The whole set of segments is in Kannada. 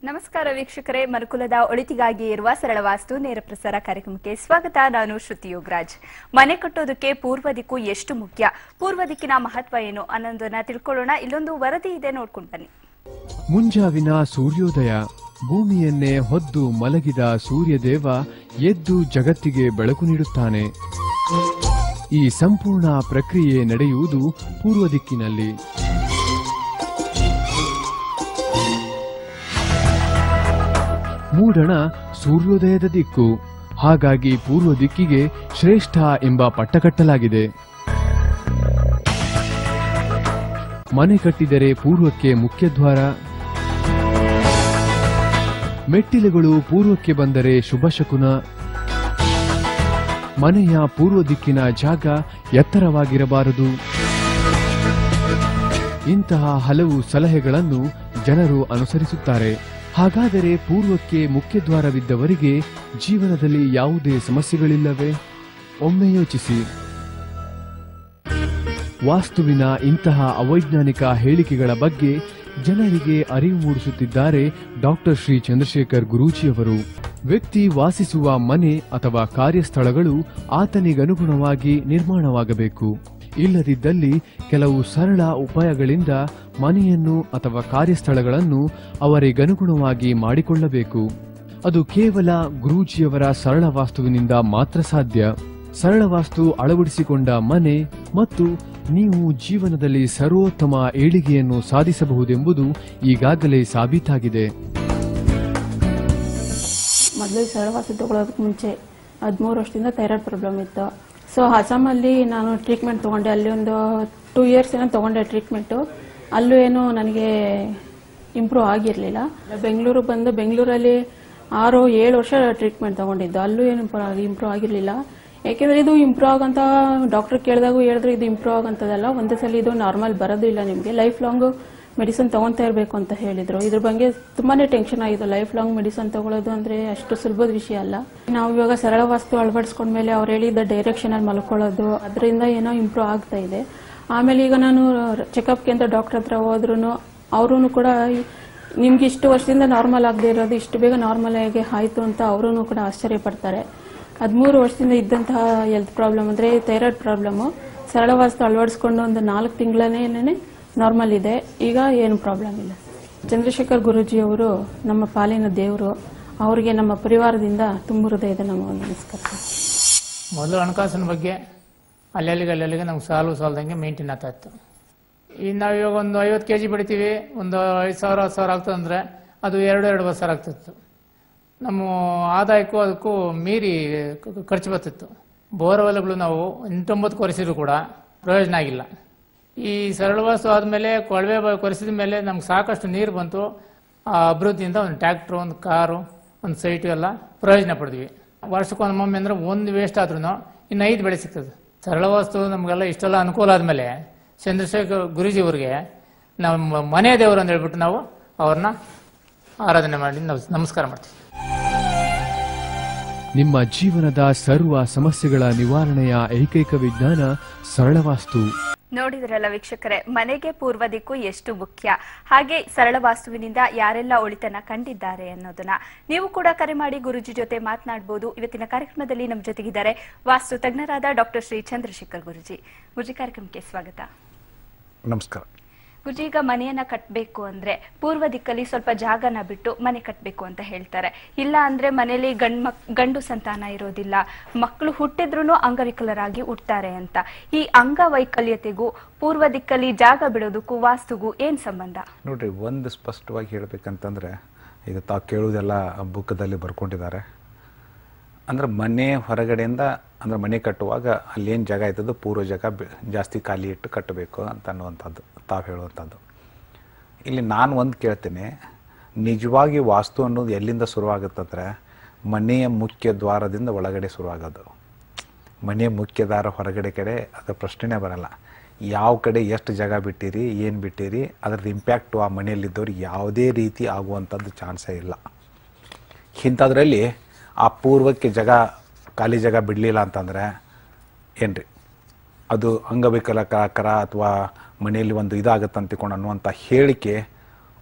ನಮಸ್ಕಾರ ವೀಕ್ಷಕರೇ, ಮನುಕುಲದ ಒಳಿತಿಗಾಗಿ ಇರುವ ಸರಳ ವಾಸ್ತು ನೇರ ಪ್ರಸಾರ ಕಾರ್ಯಕ್ರಮಕ್ಕೆ ಸ್ವಾಗತ. ನಾನು ಶ್ರುತಿ ಯೋಗರಾಜ್. ಮನೆ ಕಟ್ಟೋದಕ್ಕೆ ಪೂರ್ವ ದಿಕ್ಕು ಎಷ್ಟು ಮುಖ್ಯ, ಪೂರ್ವ ದಿಕ್ಕಿನ ಮಹತ್ವ ಏನು ಅನ್ನೋದನ್ನ ತಿಳ್ಕೊಳ್ಳೋಣ. ಇಲ್ಲೊಂದು ವರದಿ ಇದೆ, ನೋಡ್ಕೊಂಡು ಬನ್ನಿ. ಮುಂಜಾವಿನ ಸೂರ್ಯೋದಯ, ಭೂಮಿಯನ್ನೇ ಹೊದ್ದು ಮಲಗಿದ ಸೂರ್ಯದೇವ ಎದ್ದು ಜಗತ್ತಿಗೆ ಬೆಳಕು ನೀಡುತ್ತಾನೆ. ಈ ಸಂಪೂರ್ಣ ಪ್ರಕ್ರಿಯೆ ನಡೆಯುವುದು ಪೂರ್ವ ದಿಕ್ಕಿನಲ್ಲಿ. ಮೂಡಣ ಸೂರ್ಯೋದಯದ ದಿಕ್ಕು, ಹಾಗಾಗಿ ಪೂರ್ವ ದಿಕ್ಕಿಗೆ ಶ್ರೇಷ್ಠ ಎಂಬ ಪಟ್ಟ ಕಟ್ಟಲಾಗಿದೆ. ಮನೆ ಕಟ್ಟಿದರೆ ಪೂರ್ವಕ್ಕೆ ಮುಖ್ಯದ್ವಾರ, ಮೆಟ್ಟಿಲುಗಳು ಪೂರ್ವಕ್ಕೆ ಬಂದರೆ ಶುಭ ಶಕುನ, ಮನೆಯ ಪೂರ್ವ ದಿಕ್ಕಿನ ಜಾಗ ಎತ್ತರವಾಗಿರಬಾರದು. ಇಂತಹ ಹಲವು ಸಲಹೆಗಳನ್ನು ಜನರು ಅನುಸರಿಸುತ್ತಾರೆ. ಹಾಗಾದರೆ ಪೂರ್ವಕ್ಕೆ ಮುಖ್ಯದ್ವಾರವಿದ್ದವರಿಗೆ ಜೀವನದಲ್ಲಿ ಯಾವುದೇ ಸಮಸ್ಯೆಗಳಿಲ್ಲವೇ? ಒಮ್ಮೆ ಯೋಚಿಸಿ. ವಾಸ್ತುವಿನ ಇಂತಹ ಅವೈಜ್ಞಾನಿಕ ಹೇಳಿಕೆಗಳ ಬಗ್ಗೆ ಜನರಿಗೆ ಅರಿವು ಮೂಡಿಸುತ್ತಿದ್ದಾರೆ ಡಾಕ್ಟರ್ ಶ್ರೀ ಚಂದ್ರಶೇಖರ್ ಗುರೂಜಿಯವರು. ವ್ಯಕ್ತಿ ವಾಸಿಸುವ ಮನೆ ಅಥವಾ ಕಾರ್ಯಸ್ಥಳಗಳು ಆತನಿಗನುಗುಣವಾಗಿ ನಿರ್ಮಾಣವಾಗಬೇಕು. ಇಲ್ಲದಿದ್ದಲ್ಲಿ ಕೆಲವು ಸರಳ ಉಪಾಯಗಳಿಂದ ಮನೆಯನ್ನು ಅಥವಾ ಕಾರ್ಯಸ್ಥಳಗಳನ್ನು ಅವರಿಗನುಗುಣವಾಗಿ ಮಾಡಿಕೊಳ್ಳಬೇಕು. ಅದು ಕೇವಲ ಗುರೂಜಿಯವರ ಸರಳ ವಾಸ್ತುವಿನಿಂದ ಮಾತ್ರ ಸಾಧ್ಯ. ಸರಳ ವಾಸ್ತು ಅಳವಡಿಸಿಕೊಂಡ ಮನೆ ಮತ್ತು ನೀವು ಜೀವನದಲ್ಲಿ ಸರ್ವೋತ್ತಮ ಏಳಿಗೆಯನ್ನು ಸಾಧಿಸಬಹುದೆಂಬುದು ಈಗಾಗಲೇ ಸಾಬೀತಾಗಿದೆ. ಮೊದಲು ಸರಳ ವಾಸ್ತು ತಗೊಳ್ಳೋದಕ್ಕೆ ಮುಂಚೆ 13 ವರ್ಷದಿಂದ ಥೈರಾಯ್ಡ್ ಪ್ರಾಬ್ಲಮ್ ಇತ್ತು. ಸೊ ಅಸ್ಸಾಮಲ್ಲಿ ನಾನು ಟ್ರೀಟ್ಮೆಂಟ್ ತೊಗೊಂಡೆ. ಅಲ್ಲಿ ಒಂದು 2 ಇಯರ್ಸ್ ಏನೋ ತೊಗೊಂಡೆ ಟ್ರೀಟ್ಮೆಂಟು. ಅಲ್ಲೂ ಏನು ನನಗೆ ಇಂಪ್ರೂವ್ ಆಗಿರಲಿಲ್ಲ. ಬೆಂಗಳೂರಿಗೆ ಬಂದು ಬೆಂಗಳೂರಲ್ಲಿ 6-7 ವರ್ಷ ಟ್ರೀಟ್ಮೆಂಟ್ ತೊಗೊಂಡಿದ್ದು. ಅಲ್ಲೂ ಏನು ಇಂಪ್ರೂವ್ ಆಗಿರಲಿಲ್ಲ. ಯಾಕೆಂದರೆ ಇದು ಇಂಪ್ರೂವ್ ಆಗಂತ ಡಾಕ್ಟರ್ ಕೇಳಿದಾಗೂ ಹೇಳಿದ್ರು, ಇದು ಇಂಪ್ರೂವ್ ಆಗಂತದಲ್ಲ, ಒಂದೇ ಸಲ ಇದು ನಾರ್ಮಲ್ ಬರೋದು ಇಲ್ಲ, ನಿಮಗೆ ಲೈಫ್ ಲಾಂಗು ಮೆಡಿಸಿನ್ ತೊಗೊತಾ ಇರಬೇಕು ಅಂತ ಹೇಳಿದರು. ಇದ್ರ ಬಗ್ಗೆ ತುಂಬಾ ಟೆನ್ಷನ್ ಆಗಿದೆ. ಲೈಫ್ ಲಾಂಗ್ ಮೆಡಿಸಿನ್ ತೊಗೊಳ್ಳೋದು ಅಂದರೆ ಅಷ್ಟು ಸುಲಭದ ವಿಷಯ ಅಲ್ಲ. ನಾವು ಇವಾಗ ಸರಳ ವಾಸ್ತು ಅಳವಡಿಸ್ಕೊಂಡ್ಮೇಲೆ ಅವ್ರು ಹೇಳಿದ್ದ ಡೈರೆಕ್ಷನಲ್ಲಿ ಮಲ್ಕೊಳ್ಳೋದು, ಅದರಿಂದ ಏನೋ ಇಂಪ್ರೂವ್ ಆಗ್ತಾ ಇದೆ. ಆಮೇಲೆ ಈಗ ನಾನು ಚೆಕಪ್ಗೆ ಅಂತ ಡಾಕ್ಟರ್ ಹತ್ರ ಹೋದ್ರೂ ಅವರೂ ಕೂಡ ನಿಮ್ಗೆ ಇಷ್ಟು ವರ್ಷದಿಂದ ನಾರ್ಮಲ್ ಆಗದೆ ಇರೋದು ಇಷ್ಟು ಬೇಗ ನಾರ್ಮಲ್ ಆಗಿ ಆಯಿತು ಅಂತ ಅವರೂ ಕೂಡ ಆಶ್ಚರ್ಯ ಪಡ್ತಾರೆ. 13 ವರ್ಷದಿಂದ ಇದ್ದಂತಹ ಹೆಲ್ತ್ ಪ್ರಾಬ್ಲಮ್ ಅಂದರೆ ಥೈರಾಯ್ಡ್ ಪ್ರಾಬ್ಲಮ್ಮು ಸರಳ ವಾಸ್ತು ಅಳವಡಿಸ್ಕೊಂಡು ಒಂದು 4 ತಿಂಗಳೇ ನಾರ್ಮಲ್ ಇದೆ. ಈಗ ಏನು ಪ್ರಾಬ್ಲಮ್ ಇಲ್ಲ. ಚಂದ್ರಶೇಖರ್ ಗುರೂಜಿಯವರು ನಮ್ಮ ಪಾಲಿನ ದೇವರು. ಅವರಿಗೆ ನಮ್ಮ ಪರಿವಾರದಿಂದ ತುಂಬ ಹೃದಯದ ನಮ್ಮ ನಮಸ್ಕಾರ. ಮೊದಲು ಹಣಕಾಸಿನ ಬಗ್ಗೆ ಅಲ್ಲಲ್ಲಿಗೆ ನಮ್ಗೆ ಸಾಲದಂಗೆ ಮೇಂಟೈನ್ ಆಗ್ತಾ ಇತ್ತು. ಈಗ ನಾವು ಇವಾಗ ಒಂದು 50 kg ಬೆಳಿತೀವಿ, ಒಂದು 5,000 10,000 ಆಗ್ತದೆ ಅಂದರೆ ಅದು 2-2 ವರ್ಷ ಆಗ್ತಿತ್ತು. ನಮ್ಮ ಆದಾಯಕ್ಕೂ ಅದಕ್ಕೂ ಮೀರಿ ಖರ್ಚು ಬರ್ತಿತ್ತು. ಬೋರ್ವೆಲ್ಗಳು ನಾವು 8-9 ಕೊರೆಸಿದ್ರು ಕೂಡ ಪ್ರಯೋಜನ ಆಗಿಲ್ಲ. ಈ ಸರಳ ವಾಸ್ತು ಆದಮೇಲೆ ಕೊಳವೆ ಕೊರೆಸಿದ ಮೇಲೆ ನಮ್ಗೆ ಸಾಕಷ್ಟು ನೀರು ಬಂತು. ಆ ಅಭಿವೃದ್ಧಿಯಿಂದ ಒಂದು ಟ್ರ್ಯಾಕ್ಟ್ರು, ಒಂದು ಕಾರು, ಒಂದು ಸೈಟು ಎಲ್ಲ ಪ್ರಯೋಜನ ಪಡೆದ್ವಿ. ವರ್ಷಕ್ಕೊಂದು ಒಮ್ಮೆ ಅಂದರೆ ಒಂದು ವೇಸ್ಟ್ ಆದ್ರೂ ಇನ್ನು 5 ಬೆಳೆ ಸಿಗ್ತದೆ. ಸರಳ ವಾಸ್ತು ನಮಗೆಲ್ಲ ಇಷ್ಟೆಲ್ಲ ಅನುಕೂಲ ಆದಮೇಲೆ ಚಂದ್ರಶೇಖರ್ ಗುರೂಜಿಯವ್ರಿಗೆ ನಮ್ಮ ಮನೆ ದೇವರು ಅಂತ ಹೇಳ್ಬಿಟ್ಟು ನಾವು ಅವ್ರನ್ನ ಆರಾಧನೆ ಮಾಡಿ ನಾವು ನಮಸ್ಕಾರ ಮಾಡ್ತೀವಿ. ನಿಮ್ಮ ಜೀವನದ ಸರ್ವ ಸಮಸ್ಯೆಗಳ ನಿವಾರಣೆಯ ಏಕೈಕ ವಿಜ್ಞಾನ ಸರಳ ವಾಸ್ತು. ನೋಡಿದ್ರಲ್ಲ ವೀಕ್ಷಕರೇ, ಮನೆಗೆ ಪೂರ್ವ ದಿಕ್ಕು ಎಷ್ಟು ಮುಖ್ಯ, ಹಾಗೆ ಸರಳ ವಾಸ್ತುವಿನಿಂದ ಯಾರೆಲ್ಲ ಒಳಿತನ್ನ ಕಂಡಿದ್ದಾರೆ ಅನ್ನೋದನ್ನ ನೀವು ಕೂಡ ಕರೆ ಮಾಡಿ ಗುರೂಜಿ ಜೊತೆ ಮಾತನಾಡಬಹುದು. ಇವತ್ತಿನ ಕಾರ್ಯಕ್ರಮದಲ್ಲಿ ನಮ್ಮ ಜೊತೆಗಿದ್ದಾರೆ ವಾಸ್ತು ತಜ್ಞರಾದ ಡಾಕ್ಟರ್ ಶ್ರೀ ಚಂದ್ರಶೇಖರ್ ಗುರೂಜಿ. ಗುರೂಜಿ, ಕಾರ್ಯಕ್ರಮಕ್ಕೆ ಸ್ವಾಗತ. ನಮಸ್ಕಾರ. ಗುರೂಜಿ, ಈಗ ಮನೆಯನ್ನ ಕಟ್ಟಬೇಕು ಅಂದ್ರೆ ಪೂರ್ವ ದಿಕ್ಕಲ್ಲಿ ಸ್ವಲ್ಪ ಜಾಗನ ಬಿಟ್ಟು ಮನೆ ಕಟ್ಟಬೇಕು ಅಂತ ಹೇಳ್ತಾರೆ. ಇಲ್ಲ ಅಂದ್ರೆ ಮನೇಲಿ ಗಂಡು ಸಂತಾನ ಇರೋದಿಲ್ಲ, ಮಕ್ಕಳು ಹುಟ್ಟಿದ್ರೂ ಅಂಗವಿಕಲರಾಗಿ ಹುಟ್ಟುತ್ತಾರೆ ಅಂತ. ಈ ಅಂಗವೈಕಲ್ಯತೆಗೂ ಪೂರ್ವ ದಿಕ್ಕಲ್ಲಿ ಜಾಗ ಬಿಡೋದಕ್ಕೂ ವಾಸ್ತುಗೂ ಏನ್ ಸಂಬಂಧ? ನೋಡ್ರಿ, ಒಂದು ಸ್ಪಷ್ಟವಾಗಿ ಹೇಳ್ಬೇಕಂತಂದ್ರೆ ಈಗ ತಾವು ಕೇಳುವುದೆಲ್ಲ ಬುಕ್ಕದಲ್ಲಿ ಬರ್ಕೊಂಡಿದ್ದಾರೆ. ಅಂದ್ರೆ ಮನೆ ಹೊರಗಡೆಯಿಂದ ಅಂದ್ರೆ ಮನೆ ಕಟ್ಟುವಾಗ ಅಲ್ಲೇನು ಜಾಗ ಆಯ್ತದ್ದು ಪೂರ್ವ ಜಾಗ ಜಾಸ್ತಿ ಖಾಲಿ ಇಟ್ಟು ಕಟ್ಟಬೇಕು ಅಂತ ಅನ್ನುವಂಥದ್ದು ತಾವು ಹೇಳುವಂಥದ್ದು. ಇಲ್ಲಿ ನಾನು ಒಂದು ಕೇಳ್ತೀನಿ, ನಿಜವಾಗಿ ವಾಸ್ತು ಅನ್ನೋದು ಎಲ್ಲಿಂದ ಶುರುವಾಗುತ್ತಂದ್ರೆ ಮನೆಯ ಮುಖ್ಯ ದ್ವಾರದಿಂದ ಒಳಗಡೆ ಶುರುವಾಗೋದು. ಮನೆಯ ಮುಖ್ಯ ದ್ವಾರ ಹೊರಗಡೆ ಕಡೆ ಅದರ ಪ್ರಶ್ನೆನೇ ಬರಲ್ಲ. ಯಾವ ಕಡೆ ಎಷ್ಟು ಜಾಗ ಬಿಟ್ಟಿರಿ, ಏನು ಬಿಟ್ಟಿರಿ, ಅದರದ್ದು ಇಂಪ್ಯಾಕ್ಟು ಆ ಮನೆಯಲ್ಲಿದ್ದವ್ರಿಗೆ ಯಾವುದೇ ರೀತಿ ಆಗುವಂಥದ್ದು ಚಾನ್ಸೇ ಇಲ್ಲ. ಇಂಥದ್ರಲ್ಲಿ ಆ ಪೂರ್ವಕ್ಕೆ ಖಾಲಿ ಜಾಗ ಬಿಡಲಿಲ್ಲ ಅಂತಂದರೆ ಏನ್ರಿ, ಅದು ಅಂಗವಿಕಲಕರ ಅಥವಾ ಮನೆಯಲ್ಲಿ ಒಂದು ಇದಾಗತ್ತೆ ಅಂತಿಕೊಂಡು ಅನ್ನುವಂಥ ಹೇಳಿಕೆ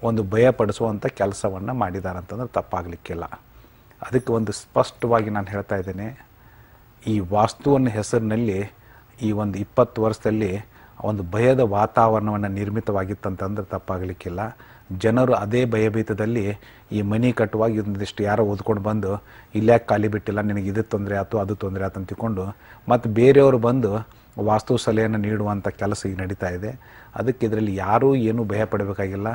ಒಂದು ಭಯಪಡಿಸುವಂಥ ಕೆಲಸವನ್ನು ಮಾಡಿದ್ದಾರೆ ಅಂತಂದ್ರೆ ತಪ್ಪಾಗಲಿಕ್ಕಿಲ್ಲ. ಅದಕ್ಕೆ ಒಂದು ಸ್ಪಷ್ಟವಾಗಿ ನಾನು ಹೇಳ್ತಾ ಇದ್ದೇನೆ, ಈ ವಾಸ್ತುವಿನ ಹೆಸರಿನಲ್ಲಿ ಈ ಒಂದು 20 ವರ್ಷದಲ್ಲಿ ಒಂದು ಭಯದ ವಾತಾವರಣವನ್ನು ನಿರ್ಮಿತವಾಗಿತ್ತಂತಂದ್ರೆ ತಪ್ಪಾಗಲಿಕ್ಕಿಲ್ಲ. ಜನರು ಅದೇ ಭಯಭೀತದಲ್ಲಿ ಈ ಮನೆ ಕಟ್ಟುವಾಗ ಒಂದಿಷ್ಟು ಯಾರೋ ಓದ್ಕೊಂಡು ಬಂದು ಇಲ್ಯಾಕೆ ಖಾಲಿ ಬಿಟ್ಟಿಲ್ಲ, ನಿನಗೆ ಇದು ತೊಂದರೆ ಆಯ್ತು ಅದು ತೊಂದರೆ ಆಯ್ತು ಅಂತ ತಿಳ್ಕೊಂಡು ಮತ್ತು ಬೇರೆಯವರು ಬಂದು ವಾಸ್ತು ಸಲಹೆಯನ್ನು ನೀಡುವಂಥ ಕೆಲಸ ಈಗ ನಡೀತಾ ಇದೆ. ಅದಕ್ಕೆ ಇದರಲ್ಲಿ ಯಾರೂ ಏನೂ ಭಯ ಪಡಬೇಕಾಗಿಲ್ಲ.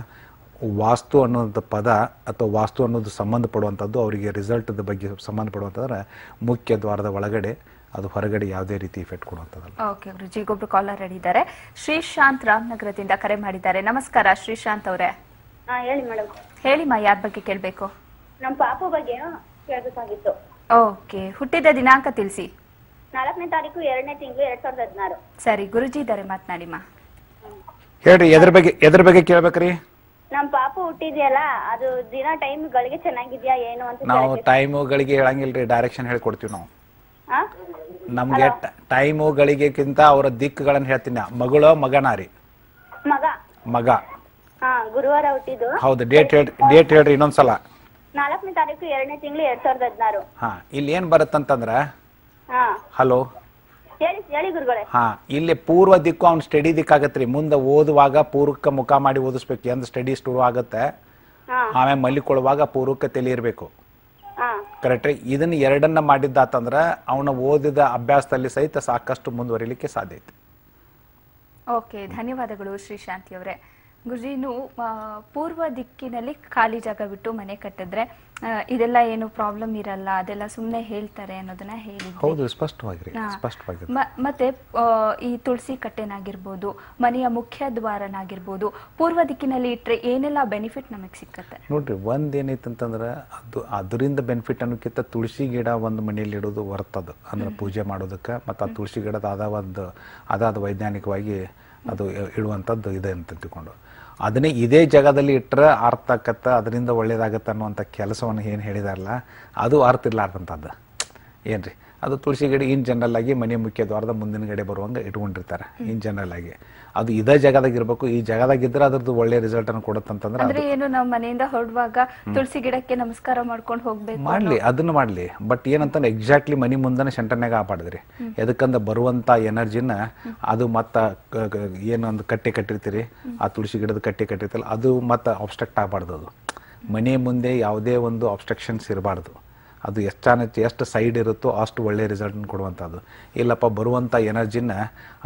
ವಾಸ್ತು ಅನ್ನೋದು ಪದ ಅಥವಾ ವಾಸ್ತು ಅನ್ನೋದು ಸಂಬಂಧಪಡುವಂಥದ್ದು ಅವರಿಗೆ ರಿಸಲ್ಟದ ಬಗ್ಗೆ ಸಂಬಂಧಪಡುವಂಥದ್ರೆ ಮುಖ್ಯ ದ್ವಾರದ ಒಳಗಡೆ, ಅದು ಹೊರಗಡೆ ಯಾವುದೇ ರೀತಿ ಇಫೆಕ್ಟ್ ಕೊಡುವಂಥದ್ದಲ್ಲ. ಓಕೆ ಗುರುಜಿ, ಒಬ್ರು ಕಾಲರ್ ಹೇಳಿದ್ದಾರೆ. ಶ್ರೀಶಾಂತ್ ರಾಮನಗರದಿಂದ ಕರೆ ಮಾಡಿದ್ದಾರೆ. ನಮಸ್ಕಾರ ಶ್ರೀಶಾಂತ್ ಅವರೇ. ಹೇಳಿ ಮೇಡಮ್. ಹೇಳಿಮ್ಮ, ಯಾರ ಬಗ್ಗೆ ಕೇಳಬೇಕು? ನಮ್ಮ ಪಾಪು ಬಗ್ಗೆ ಕೇಳಬೇಕಾಗಿತ್ತು. ಓಕೆ, ಹುಟ್ಟಿದ ದಿನಾಂಕ ತಿಳಿಸಿ. 4ನೇ ತಾರೀಕು 2ನೇ ತಿಂಗಳು 2016. ಸರಿ, ಗುರುಜಿ ಇದ್ದಾರೆ, ಮಾತನಾಡಿಮ್ಮ. ಹೇಳ್ರಿ, ಎದ್ರ ಬಗ್ಗೆ ಕೇಳ್ಬೇಕ್ರಿ? ನಮ್ಮ ಪಾಪು ಹುಟ್ಟಿದ್ಯಲ್ಲ, ಅದು ದಿನ ಟೈಮ್ಗಳಿಗೆ ಚೆನ್ನಾಗಿದ್ಯಾ ಏನು ಅಂತ ನಾವು ಟೈಮುಗಳಿಗೆ ಹೇಳಂಗಿಲ್ರಿ, ಡೈರೆಕ್ಷನ್ ಹೇಳ್ಕೊಡ್ತೀವಿ ನಾವು. ನಮ್ಗೆ ಟೈಮುಗಳಿಗೆಕ್ಕಿಂತ ಅವರ ದಿಕ್ಕುಗಳನ್ನ ಹೇಳ್ತೀನಿ. ಮಗಳೋ ಮಗನಾ ರೀ? ಮಗ. ಗುರುವಾರ ಹುಟ್ಟಿದ್ದು. ಹೌದು, ಡೇಟ್ ಹೇಳ್ರಿ ಇನ್ನೊಂದ್ಸಲ. 4ನೇ ತಾರೀಕು 2ನೇ ತಿಂಗಳು 2016. ಇಲ್ಲಿ ಏನ್ ಬರುತ್ತಂತಂದ್ರ, ಹಲೋ ಹೇಳಿ ಗುರುಗಳೇ. ಇಲ್ಲಿ ಪೂರ್ವ ದಿಕ್ಕು ಅವ್ನ ಸ್ಟಡಿ ದಿಕ್ಕಾಗತ್ರಿ. ಮುಂದೆ ಓದುವಾಗ ಪೂರ್ವಕ್ಕೆ ಮುಖ ಮಾಡಿ ಓದಿಸ್ಬೇಕು. ಎಂದ್ ಸ್ಟಡಿ ಶುರು ಆಗತ್ತೆ, ಆಮೇಲೆ ಮಲ್ಲಿಕೊಳ್ಳುವಾಗ ಪೂರ್ವಕ್ಕೆ ತಲೆ ಇರ್ಬೇಕು. ಕರೆಕ್ಟ್. ಇದನ್ನ ಎರಡನ್ನ ಮಾಡಿದ್ದಾತಂದ್ರ ಅವನ ಓದಿದ ಅಭ್ಯಾಸದಲ್ಲಿ ಸಹಿತ ಸಾಕಷ್ಟು ಮುಂದುವರಿಲಿಕ್ಕೆ ಸಾಧ್ಯ ಐತಿ. ಓಕೆ, ಧನ್ಯವಾದಗಳು ಶ್ರೀಶಾಂತಿ ಅವರೇ. ಗುರುಜಿನು ಪೂರ್ವ ದಿಕ್ಕಿನಲ್ಲಿ ಖಾಲಿ ಜಾಗ ಬಿಟ್ಟು ಮನೆ ಕಟ್ಟಿದ್ರೆ ಇದೆಲ್ಲ ಏನು ಪ್ರಾಬ್ಲಮ್ ಇರಲ್ಲ, ಅದೆಲ್ಲ ಸುಮ್ಮನೆ ಹೇಳ್ತಾರೆ ಅನ್ನೋದನ್ನ ಹೇಳಿದ್ರು. ಹೌದು, ಸ್ಪಷ್ಟವಾಗಿ. ಮತ್ತೆ ಈ ತುಳಸಿ ಕಟ್ಟೆನಾಗಿರ್ಬೋದು, ಮನೆಯ ಮುಖ್ಯ ದ್ವಾರನಾಗಿರ್ಬೋದು, ಪೂರ್ವ ದಿಕ್ಕಿನಲ್ಲಿ ಇಟ್ರೆ ಏನೆಲ್ಲ ಬೆನಿಫಿಟ್ ನಮಗೆ ಸಿಕ್ಕತ್ತೆ ನೋಡ್ರಿ. ಒಂದೇನೈತಂತಂದ್ರೆ ಅದು ಅದರಿಂದ ಬೆನಿಫಿಟ್ ಅನ್ನೋಕ್ಕಿಂತ ತುಳಸಿ ಗಿಡ ಒಂದು ಮನೆಯಲ್ಲಿ ಇಡೋದು ಬರ್ತದ ಅಂದ್ರೆ ಪೂಜೆ ಮಾಡೋದಕ್ಕೆ. ಮತ್ತು ಆ ತುಳಸಿ ಗಿಡದ ಅದಾದ ವೈಜ್ಞಾನಿಕವಾಗಿ ಅದು ಇಡುವಂಥದ್ದು ಇದೆ ಅಂತ ತಿಳ್ಕೊಂಡು ಅದನ್ನೇ ಇದೇ ಜಾಗದಲ್ಲಿ ಇಟ್ಟರೆ ಅರ್ಥ ಆಕತ್ತ, ಅದರಿಂದ ಒಳ್ಳೇದಾಗತ್ತೆ ಅನ್ನುವಂಥ ಕೆಲಸವನ್ನು ಏನು ಹೇಳಿದಾರಲ್ಲ, ಅದು ಅರ್ಥ ಇರ್ಲಾರ್ದಂಥದ್ದು ಏನ್ರಿ. ಅದು ತುಳಸಿ ಗಿಡ ಇನ್ ಜನರಲ್ ಆಗಿ ಮನೆ ಮುಖ್ಯ ದ್ವಾರದ ಮುಂದಿನ ಗಡೆ ಬರುವಂಗೆ ಇಟ್ಕೊಂಡಿರ್ತಾರೆ ಇನ್ ಜನರಲ್ ಆಗಿ. ಅದು ಇದೇ ಜಾಗದಾಗ ಇರಬೇಕು. ಈ ಜಾಗದಾಗ ಇದ್ರೆ ಅದ್ರದ್ದು ಒಳ್ಳೆ ರಿಸಲ್ಟ್ ಅನ್ನು ಕೊಡುತ್ತಂತಂದ್ರೆ ಅಂದ್ರೆ ಏನು, ನಾವು ಮನೆಯಿಂದ ಹೊರಡುವಾಗ ತುಳಸಿ ಗಿಡಕ್ಕೆ ನಮಸ್ಕಾರ ಮಾಡ್ಕೊಂಡು ಹೋಗ್ಬೇಕು. ಮಾಡ್ಲಿ, ಅದನ್ನ ಮಾಡ್ಲಿ. ಬಟ್ ಏನಂತಂದ್ರೆ ಎಕ್ಸಾಕ್ಟ್ಲಿ ಮನೆ ಮುಂದನೆ ಸೆಂಟರ್ನಾಗ ಆಪಾಡಿದ್ರಿ. ಎದಕ್ಕಂದ್ರೆ ಬರುವಂತ ಎನರ್ಜಿನ ಅದು ಮತ್ತ ಏನೊಂದು ಕಟ್ಟೆ ಕಟ್ಟಿರ್ತೀರಿ, ಆ ತುಳಸಿ ಗಿಡದ ಕಟ್ಟೆ ಕಟ್ಟಿರ್ತಲ್ಲ, ಅದು ಮತ್ತೆ ಅಬ್ಸ್ಟ್ರಕ್ಟ್ ಆಗಬಾರ್ದು. ಅದು ಮನೆ ಮುಂದೆ ಯಾವುದೇ ಒಂದು ಅಬ್ಸ್ಟ್ರಕ್ಷನ್ಸ್ ಇರಬಾರ್ದು. ಅದು ಎಷ್ಟು ಸೈಡ್ ಇರುತ್ತೋ ಅಷ್ಟು ಒಳ್ಳೆ ರಿಸಲ್ಟ್ ಕೊಡುವಂಥದ್ದು. ಇಲ್ಲಪ್ಪ ಬರುವಂಥ ಎನರ್ಜಿನ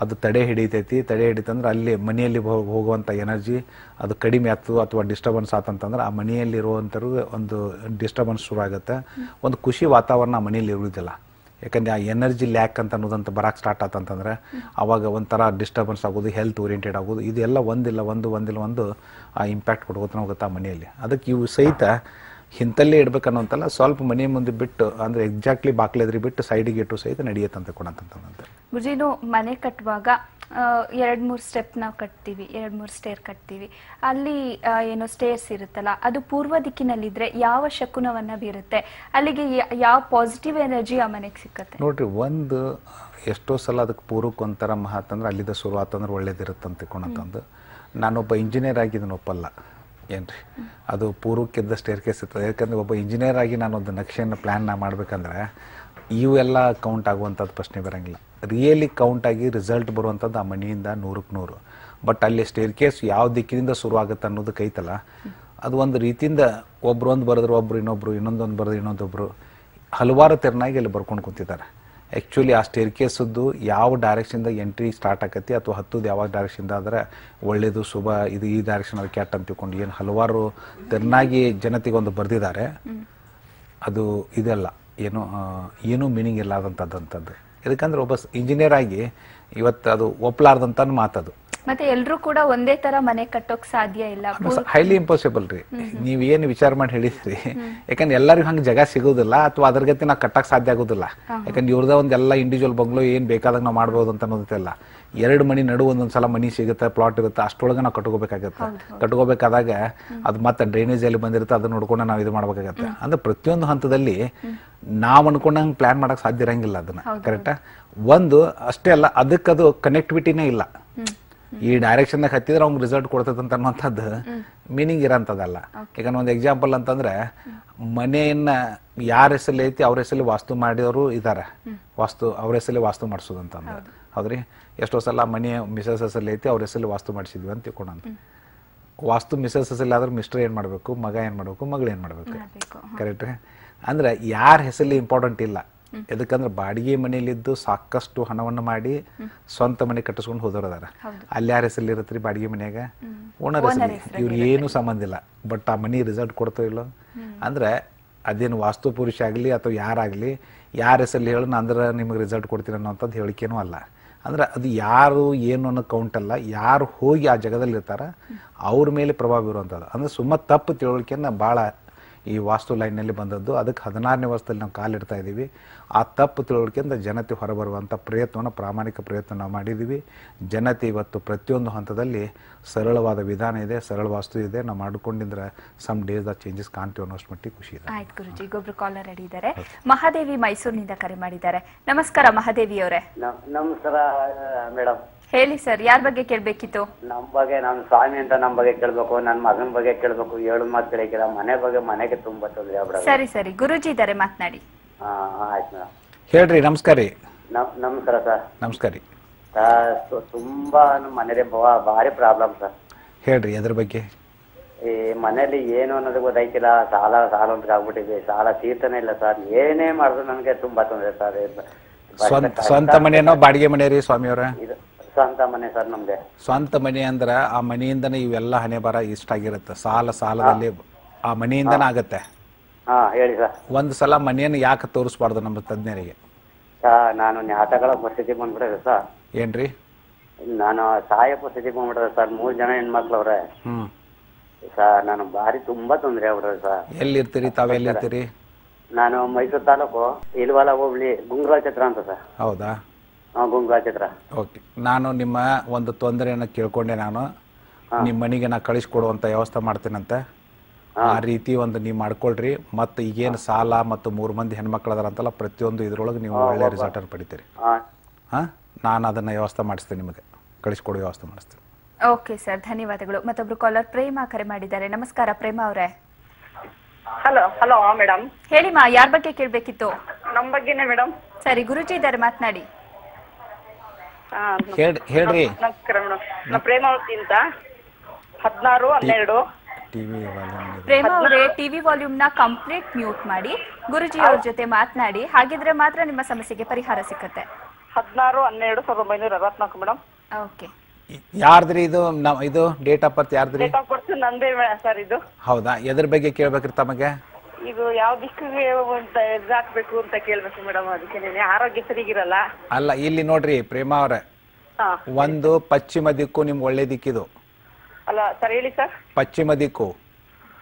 ಅದು ತಡೆ ಹಿಡಿತಂದ್ರೆ ಅಲ್ಲಿ ಮನೆಯಲ್ಲಿ ಹೋಗುವಂಥ ಎನರ್ಜಿ ಅದು ಕಡಿಮೆ ಆಯ್ತು ಅಥವಾ ಡಿಸ್ಟರ್ಬೆನ್ಸ್ ಆತಂತಂದ್ರೆ ಆ ಮನೆಯಲ್ಲಿರುವಂಥವ್ರಿಗೆ ಒಂದು ಡಿಸ್ಟರ್ಬೆನ್ಸ್ ಶುರು ಆಗುತ್ತೆ. ಒಂದು ಖುಷಿ ವಾತಾವರಣ ಆ ಮನೆಯಲ್ಲಿ ಇರುವುದಿಲ್ಲ. ಯಾಕಂದರೆ ಆ ಎನರ್ಜಿ ಲ್ಯಾಕ್ ಅಂತ ಅನ್ನೋದಂತ ಬರಕ್ಕೆ ಸ್ಟಾರ್ಟ್ ಆತಂತಂದ್ರೆ ಅವಾಗ ಒಂಥರ ಡಿಸ್ಟರ್ಬೆನ್ಸ್ ಆಗೋದು, ಹೆಲ್ತ್ ಓರಿಯೆಂಟೆಡ್ ಆಗೋದು, ಇದೆಲ್ಲ ಒಂದು ಆ ಇಂಪ್ಯಾಕ್ಟ್ ಕೊಡ್ಕೋತಾನೆ ಹೋಗುತ್ತೆ ಆ ಮನೆಯಲ್ಲಿ. ಅದಕ್ಕೆ ಇವು ಸಹಿತ ಇಂತಲ್ಲೇ ಇಡ್ಬೇಕನ್ನೋಂತಲ್ಲ, ಸ್ವಲ್ಪ ಮನೆ ಮುಂದೆ ಬಿಟ್ಟು ಅಂದ್ರೆ ಎಕ್ಸಾಕ್ಟ್ಲಿ ಬಾಕ್ಲೆದ್ರಿ ಬಿಟ್ಟು ಸೈಡಿಗೆ ಇಟ್ಟು ಸಹಿತ ನಡೆಯುತ್ತಂತ ಕೊಡಂತಂತ. ಗುರುಜಿನು ಮನೆ ಕಟ್ಟುವಾಗ 2-3 ಸ್ಟೆಪ್ ನಾವು ಕಟ್ತೀವಿ, 2-3 ಸ್ಟೇರ್ ಕಟ್ತೀವಿ. ಅಲ್ಲಿ ಏನೋ ಸ್ಟೇರ್ಸ್ ಇರುತ್ತಲ್ಲ, ಅದು ಪೂರ್ವ ದಿಕ್ಕಿನಲ್ಲಿದ್ರೆ ಯಾವ ಶಕುನವನ್ನ ಬೀರುತ್ತೆ, ಅಲ್ಲಿಗೆ ಯಾವ ಪಾಸಿಟಿವ್ ಎನರ್ಜಿ ಆ ಮನೆಗೆ ಸಿಕ್ಕತ್ತೆ? ನೋಡ್ರಿ, ಒಂದು ಎಷ್ಟೋ ಸಲ ಅದಕ್ಕೆ ಪೂರ್ವಕ್ಕೆ ಒಂಥರ ಮಹಾತಂದ್ರೆ ಅಲ್ಲಿದ್ದ ಶುರು ಆತಂದ್ರೆ ಒಳ್ಳೇದಿರುತ್ತಂತ ಕೊಡಂತಂದು. ನಾನೊಬ್ಬ ಇಂಜಿನಿಯರ್ ಆಗಿದ್ದನ್ನು ಒಪ್ಪಲ್ಲ ಏನ್ರಿ. ಅದು ಪೂರ್ವಕ್ಕಿದ್ದ ಸ್ಟೇರ್ ಕೇಸ್ ಇರ್ತದೆ. ಯಾಕಂದ್ರೆ ಒಬ್ಬ ಇಂಜಿನಿಯರ್ ಆಗಿ ನಾನೊಂದು ನಕ್ಷೆಯನ್ನು ಪ್ಲ್ಯಾನ್ ಮಾಡಬೇಕಂದ್ರೆ ಇವೆಲ್ಲ ಕೌಂಟ್ ಆಗುವಂಥದ್ದು ಪ್ರಶ್ನೆ ಬರೋಂಗಿಲ್ಲ. ರಿಯಲಿ ಕೌಂಟ್ ಆಗಿ ರಿಸಲ್ಟ್ ಬರುವಂಥದ್ದು ಆ ಮನೆಯಿಂದ 100ಕ್ಕೆ 100. ಬಟ್ ಅಲ್ಲಿ ಸ್ಟೇರ್ ಕೇಸ್ ಯಾವ ದಿಕ್ಕಿನಿಂದ ಶುರು ಆಗುತ್ತೆ ಅನ್ನೋದಕ್ಕೆ ಐತಲ್ಲ, ಅದು ಒಂದು ರೀತಿಯಿಂದ ಒಬ್ರು ಒಂದು ಬರೆದ್ರು ಒಬ್ರು ಇನ್ನೊಬ್ರು, ಇನ್ನೊಂದೊಂದು ಬರೆದ್ರು ಇನ್ನೊಂದೊಬ್ರು, ಹಲವಾರು ತೆರನಾಗಿ ಅಲ್ಲಿ ಬರ್ಕೊಂಡು ಕುಂತಿದ್ದಾರೆ. ಆ್ಯಕ್ಚುಲಿ ಆ ಸ್ಟೇರ್ ಕೇಸದ್ದು ಯಾವ ಡೈರೆಕ್ಷನ್ದ ಎಂಟ್ರಿ ಸ್ಟಾರ್ಟ್ ಆಕತಿ ಅಥವಾ ಹತ್ತದು ಯಾವ ಡೈರೆಕ್ಷನ್ದ ಆದರೆ ಒಳ್ಳೇದು ಶುಭ, ಇದು ಈ ಡೈರೆಕ್ಷನ್ ಅದು ಕೆಟ್ಟ ಅಂತ ತಿಳ್ಕೊಂಡು ಏನು ಹಲವಾರು ತೆರನಾಗಿ ಜನತೆಗೆ ಒಂದು ಬರೆದಿದ್ದಾರೆ. ಅದು ಇದೆಲ್ಲ ಏನೂ ಮೀನಿಂಗ್ ಇಲ್ಲದಂಥದ್ದಂಥದ್ದು. ಯಾಕಂದ್ರೆ ಒಬ್ಬ ಇಂಜಿನಿಯರ್ ಆಗಿ ಇವತ್ತು ಅದು ಒಪ್ಪಲಾರ್ದಂಥ ಮಾತದು. ಮತ್ತೆ ಎಲ್ಲರೂ ಕೂಡ ಒಂದೇ ತರ ಮನೆ ಕಟ್ಟೋಕ್ ಸಾಧ್ಯ ಇಲ್ಲ, ಹೈಲಿ ಇಂಪಾಸಿಬಲ್ ರೀ. ನೀವೇನು ವಿಚಾರ ಮಾಡಿ ಹೇಳಿದ್ರಿ, ಯಾಕಂದ್ರೆ ಎಲ್ಲರಿಗೂ ಹಂಗೆ ಜಾಗ ಸಿಗೋದಿಲ್ಲ ಅಥವಾ ಅದ್ರ ಗತಿ ನಾವು ಕಟ್ಟಕ್ಕೆ ಸಾಧ್ಯ ಆಗೋದಿಲ್ಲ. ಯಾಕಂದ್ರೆ ಇವ್ರದ ಒಂದೆಲ್ಲ ಇಂಡಿವಿಜುವಲ್ ಬಂಗ್ಲೋ ಏನು ಬೇಕಾದಾಗ ನಾವು ಮಾಡ್ಬೋದು ಅಂತ ಅನ್ನೋದಿಲ್ಲ. 2 ಮನೆ ನಡು ಒಂದೊಂದ್ಸಲ ಮನಿ ಸಿಗುತ್ತೆ, ಪ್ಲಾಟ್ ಇರುತ್ತೆ, ಅಷ್ಟೊಳಗೆ ನಾವು ಕಟ್ಕೋಬೇಕಾಗತ್ತೆ. ಕಟ್ಕೋಬೇಕಾದಾಗ ಅದು ಮತ್ತೆ ಡ್ರೈನೇಜ್ ಅಲ್ಲಿ ಬಂದಿರುತ್ತೆ, ಅದನ್ನ ನೋಡ್ಕೊಂಡು ನಾವು ಇದು ಮಾಡ್ಬೇಕಾಗತ್ತೆ. ಅಂದ್ರೆ ಪ್ರತಿಯೊಂದು ಹಂತದಲ್ಲಿ ನಾವು ಅನ್ಕೊಂಡಂಗೆ ಪ್ಲಾನ್ ಮಾಡಕ್ ಸಾಧ್ಯ ಇರಂಗಿಲ್ಲ ಅದನ್ನ. ಕರೆಕ್ಟಾ? ಒಂದು ಅಷ್ಟೇ ಅಲ್ಲ, ಅದಕ್ಕದು ಕನೆಕ್ಟಿವಿಟಿನೇ ಇಲ್ಲ. ಈ ಡೈರೆಕ್ಷನ್ದಾಗ ಹತ್ತಿದ್ರೆ ಅವ್ನಿಗೆ ರಿಸಲ್ಟ್ ಕೊಡ್ತದಂತ ಅನ್ನುವಂಥದ್ದು ಮೀನಿಂಗ್ ಇರೋಂಥದ್ದಲ್ಲ. ಈಗ ಒಂದು ಎಕ್ಸಾಂಪಲ್ ಅಂತಂದ್ರೆ ಮನೆಯನ್ನ ಯಾರ ಹೆಸರಲ್ಲಿ ಐತಿ ಅವ್ರ ಹೆಸರಲ್ಲಿ ವಾಸ್ತು ಮಾಡಿದವರು ಇದ್ದಾರೆ, ವಾಸ್ತು ಅವ್ರ ಹೆಸರಲ್ಲಿ ವಾಸ್ತು ಮಾಡಿಸೋದಂತಂದ್ರೆ ಹೌದ್ರಿ. ಎಷ್ಟೋ ಸಲ ಮನೆ ಮಿಸಸ್ ಹೆಸರಲ್ಲಿ ಐತಿ ಅವ್ರ ಹೆಸರಲ್ಲಿ ವಾಸ್ತು ಮಾಡಿಸಿದ್ವಿ ಅಂತ ತಿಳ್ಕೊಂಡಂತ. ವಾಸ್ತು ಮಿಸಸ್ ಹೆಸರಲ್ಲಿ ಆದ್ರೆ ಮಿಸ್ಟರ್ ಏನ್ ಮಾಡ್ಬೇಕು, ಮಗ ಏನ್ ಮಾಡ್ಬೇಕು, ಮಗಳು ಏನ್ ಮಾಡ್ಬೇಕು, ಕರೆಕ್ಟ್. ಅಂದ್ರೆ ಯಾರ ಹೆಸರಲ್ಲಿ ಇಂಪಾರ್ಟೆಂಟ್ ಇಲ್ಲ. ಎದಕ್ಕಂದ್ರೆ ಬಾಡಿಗೆ ಮನೇಲಿದ್ದು ಸಾಕಷ್ಟು ಹಣವನ್ನು ಮಾಡಿ ಸ್ವಂತ ಮನೆ ಕಟ್ಟಿಸ್ಕೊಂಡು ಹೋದವ್ರದಾರ. ಅಲ್ಲಿ ಯಾರ ಹೆಸರಲ್ಲಿ ಇರತ್ರಿ ಬಾಡಿಗೆ ಮನೆಯಾಗ? ಓನರ್ ಹೆಸರಲ್ಲಿ. ಇವ್ರು ಏನು ಸಂಬಂಧ ಇಲ್ಲ. ಬಟ್ ಆ ಮನಿ ರಿಸಲ್ಟ್ ಕೊಡ್ತೋ ಇಲ್ಲೋ ಅಂದ್ರೆ ಅದೇನು ವಾಸ್ತು ಪುರುಷ ಆಗಲಿ ಅಥವಾ ಯಾರಾಗಲಿ ಯಾರ ಹೆಸರಲ್ಲಿ ಹೇಳೋಣ ಅಂದ್ರೆ ನಿಮಗೆ ರಿಸಲ್ಟ್ ಕೊಡ್ತೀನಿ ಅನ್ನೋಂಥದ್ದು ಹೇಳಿಕೆನೂ ಅಲ್ಲ. ಅಂದ್ರೆ ಅದು ಯಾರು ಏನು ಅನ್ನೋ ಕೌಂಟ್ ಅಲ್ಲ, ಯಾರು ಹೋಗಿ ಆ ಜಾಗದಲ್ಲಿ ಇರ್ತಾರ ಅವ್ರ ಮೇಲೆ ಪ್ರಭಾವ ಇರುವಂಥದ್ದು. ಅಂದ್ರೆ ಸುಮ್ಮ ತಪ್ಪು ತಿಳುವಳಿಕೆನ ಭಾಳ ಈ ವಾಸ್ತು ಲೈನ್ನಲ್ಲಿ ಬಂದದ್ದು. ಅದಕ್ಕೆ 16ನೇ ವರ್ಷದಲ್ಲಿ ನಾವು ಕಾಲಿಡ್ತಾ ಇದ್ದೀವಿ. ಆ ತಪ್ಪು ತಿಳುವಳಿಕೆಯಿಂದ ಜನತೆ ಹೊರಬರುವಂಥ ಪ್ರಯತ್ನವನ್ನು, ಪ್ರಾಮಾಣಿಕ ಪ್ರಯತ್ನ ನಾವು ಮಾಡಿದ್ದೀವಿ. ಜನತೆ ಇವತ್ತು ಪ್ರತಿಯೊಂದು ಹಂತದಲ್ಲಿ ಸರಳವಾದ ವಿಧಾನ ಇದೆ, ಸರಳ ವಾಸ್ತು ಇದೆ. ನಾವು ಮಾಡಿಕೊಂಡಿದ್ರೆ ಸಮ್ ಡೇಸ್ ದ ಚೇಂಜಸ್ ಕಾಣ್ತೀವಿ ಅನ್ನೋಷ್ಟು ಮಟ್ಟಿಗೆ ಖುಷಿ ಇದೆ. ಆಯ್ತು ಗುರುಜಿ, ಗೊಬ್ರು ಕಾಲರ್ ರೆಡಿ ಇದ್ದಾರೆ. ಮಹಾದೇವಿ ಮೈಸೂರಿನಿಂದ ಕರೆ ಮಾಡಿದ್ದಾರೆ. ನಮಸ್ಕಾರ ಮಹಾದೇವಿ ಅವರೇ. ನಮಸ್ಕಾರ ಮೇಡಮ್. ಹೇಳಿ ಸರ್, ಯಾರ ಬಗ್ಗೆ ಕೇಳಬೇಕಿತ್ತು? ನಮ್ಮ ಬಗ್ಗೆ, ನಾನು ಸ್ವಾಮಿ ಅಂತ ನಮ್ಮ ಬಗ್ಗೆ ಕೇಳಬೇಕು, ನನ್ನ ಮಗನ ಬಗ್ಗೆ ಕೇಳಬೇಕು. 7 ಮಾತು ಕೇಳಿಕಿಲ್ಲ. ಮನೆ ಬಗ್ಗೆ, ಮನೆಗೆ ತುಂಬಾ ತೊಂದರೆ ಆಗ್ಬಿಡ. ಸರಿ ಗುರುಜಿ ಇದ್ದಾರೆ, ಮಾತನಾಡಿ. ಆಯ್ತು ಮೇಡಮ್. ಹೇಳ್ರಿ. ನಮಸ್ಕಾರ ರೀ. ನಮಸ್ಕಾರ ಸರ್. ನಮಸ್ಕಾರ ರೀ. ತುಂಬಾ ನಮ್ಮ ಮನೇಲಿ ಭಾರಿ ಪ್ರಾಬ್ಲಮ್ ಸರ್. ಹೇಳ್ರಿ ಅದ್ರ ಬಗ್ಗೆ. ಈ ಮನೇಲಿ ಏನು ಅನ್ನೋದು ಗೊತ್ತಾಯ್ತಿಲ್ಲ. ಸಾಲ ಅಂತ ಆಗ್ಬಿಟ್ಟಿದೆ. ಸಾಲ ತೀರ್ತಾನೆ ಇಲ್ಲ ಸರ್. ಏನೇ ಮಾಡಿದ್ರು ನನಗೆ ತುಂಬಾ ತೊಂದರೆ ಸರ್. ಸ್ವಂತ ಮನೆಯೋ ಬಾಡಿಗೆ ಮನೆ ರೀ ಸ್ವಾಮಿಯವ್ರ? ಸ್ವಂತ ಮನೆ ಸರ್ ನಮ್ಗೆ. ಸ್ವಂತ ಮನೆ ಅಂದ್ರ ಆ ಮನೆಯಿಂದನೇ ಇವೆಲ್ಲ ಹಣೆ ಬರ ಇಷ್ಟ ಆಗಿರುತ್ತೆ. ಸಾಲದಲ್ಲಿ ಆ ಮನೆಯಿಂದನೇ ಆಗತ್ತೆ. ಹೇಳಿ ಸರ್. ಒಂದ್ ಸಲ ಮನೆಯನ್ನು ಯಾಕೆ ತೋರಿಸ್ಬಾರ್ದು ನಮ್ಮ ತಜ್ಞರಿಗೆ? ನಾನು ನ್ಯಾತಗಳ ಪರಿಸ್ಥಿತಿ ಬಂದ್ಬಿಟ್ಟಿದೆ ಸರ್. ಏನ್ರಿ? ನಾನು ಸಾಯ ಪರಿಸ್ಥಿತಿ ಬಂದ್ಬಿಟ್ಟಿದೆ ಸರ್. 3 ಜನ ಹೆಣ್ಮಕ್ಳು ಅವ್ರೆ ಸರ್. ನಾನು ಭಾರಿ ತುಂಬಾ ತೊಂದರೆ ಆಗ್ಬಿಟ್ಟಿದೆ ಸರ್. ಎಲ್ಲಿರ್ತೀರಿ ತಾವ್? ಎಲ್ಲಿರ್ತೀರಿ? ನಾನು ಮೈಸೂರು ತಾಲೂಕು ಇಲ್ವಾಲ ಹೋಗ್ಲಿ ಗುಂಗ್ರಾಳ ಛತ್ರ ಅಂತ ಸರ್. ಹೌದಾ? ಗುಂಗ್ರಾಳ ಛತ್ರ. ಓಕೆ. ನಾನು ನಿಮ್ಮ ಒಂದು ತೊಂದರೆಯನ್ನು ಕೇಳ್ಕೊಂಡೆ. ನಾನು ನಿಮ್ಮ ಮನೆಗೆ ನಾ ಕಳಿಸ್ಕೊಡುವಂತ ವ್ಯವಸ್ಥೆ ಮಾಡ್ತೀನಂತೆ. ಆ ರೀತಿ ಒಂದು ನೀವು ಮಾಡ್ಕೊಳ್ರಿ. ಮತ್ತು ಈಗೇನು ಸಾಲ ಮತ್ತು 3 ಮಂದಿ ಹೆಣ್ಮಕ್ಳು ಅದಾರಂತಲ್ಲ, ಪ್ರತಿಯೊಂದು ಇದ್ರೊಳಗೆ ನೀವು ಒಳ್ಳೆ ರಿಸಲ್ಟ್ ಪಡಿತೀರಿ. ನಾನು ಅದನ್ನ ವ್ಯವಸ್ಥೆ ಮಾಡಿಸ್ತೇನೆ, ನಿಮಗೆ ಕಳಿಸ್ಕೊಡೋ ವ್ಯವಸ್ಥೆ ಮಾಡಿಸ್ತೇನೆ. ಓಕೆ ಸರ್, ಧನ್ಯವಾದಗಳು. ಮತ್ತೊಬ್ರು ಕಾಲರ್ ಪ್ರೇಮ ಕರೆ ಮಾಡಿದ್ದಾರೆ. ನಮಸ್ಕಾರ ಪ್ರೇಮ ಅವರೇ. Hello madam. ಹೇಳಿ ಮಾ, ಯಾರ ಬಗ್ಗೆ ಕೇಳಬೇಕಿತ್ತು? ನಮ್ಮ ಬಗ್ಗೆನೇ ಮೇಡಮ್. ಸರಿ, ಗುರುಜಿ ಇದ್ದಾರೆ, ಮಾತನಾಡಿ. ಹೇಳ್ರಿ. ನಮಸ್ಕಾರ ಮೇಡಮ್. ನಮ್ಮ ಪ್ರೇಮಾವತಿ ಅಂತ 16-12. ಪ್ರೇಮ ಅವರೇ, ಟಿವಿ ವಾಲ್ಯೂಮ್ ನ ಕಂಪ್ಲೀಟ್ ಮ್ಯೂಟ್ ಮಾಡಿ ಗುರುಜಿ ಅವ್ರ ಜೊತೆ ಮಾತನಾಡಿ. ಹಾಗಿದ್ರೆ ಮಾತ್ರ ನಿಮ್ಮ ಸಮಸ್ಯೆಗೆ ಪರಿಹಾರ ಸಿಕ್ಕತ್ತೆ. 16-12-1964 ಮೇಡಮ್. ಓಕೆ. ಯಾರ್ದ್ರಿ ಇದು? ಇದು ಡೇಟ್ ಆಫ್ ಬರ್ತ್ ಯಾರ್ದ್ರಿ? ಡೇಟ್ ಆಫ್ ಬರ್ತ್ ನಂದೇ ಸರ್ ಇದು. ಹೌದಾ? ಎದ್ರ ಬಗ್ಗೆ ಕೇಳ್ಬೇಕ್ರಿ ತಮಗೆ? ಇದು ಯಾವ ದಿಕ್ಕಿಗೆ ಹಾಕ್ಬೇಕು ಅಂತ ಕೇಳ್ಬೇಕು ಮೇಡಮ್. ಅದಕ್ಕೆ ಆರೋಗ್ಯ ಸರಿಗಿರಲ್ಲ. ಅಲ್ಲ, ಇಲ್ಲಿ ನೋಡ್ರಿ ಪ್ರೇಮಾ ಅವ್ರೆ, ಒಂದು ಪಶ್ಚಿಮ ದಿಕ್ಕು ನಿಮ್ಗೆ ಒಳ್ಳೆ ದಿಕ್ಕಿದು. ಅಲ್ಲ ಸರ್, ಹೇಳಿ ಸರ್. ಪಶ್ಚಿಮ ದಿಕ್ಕು.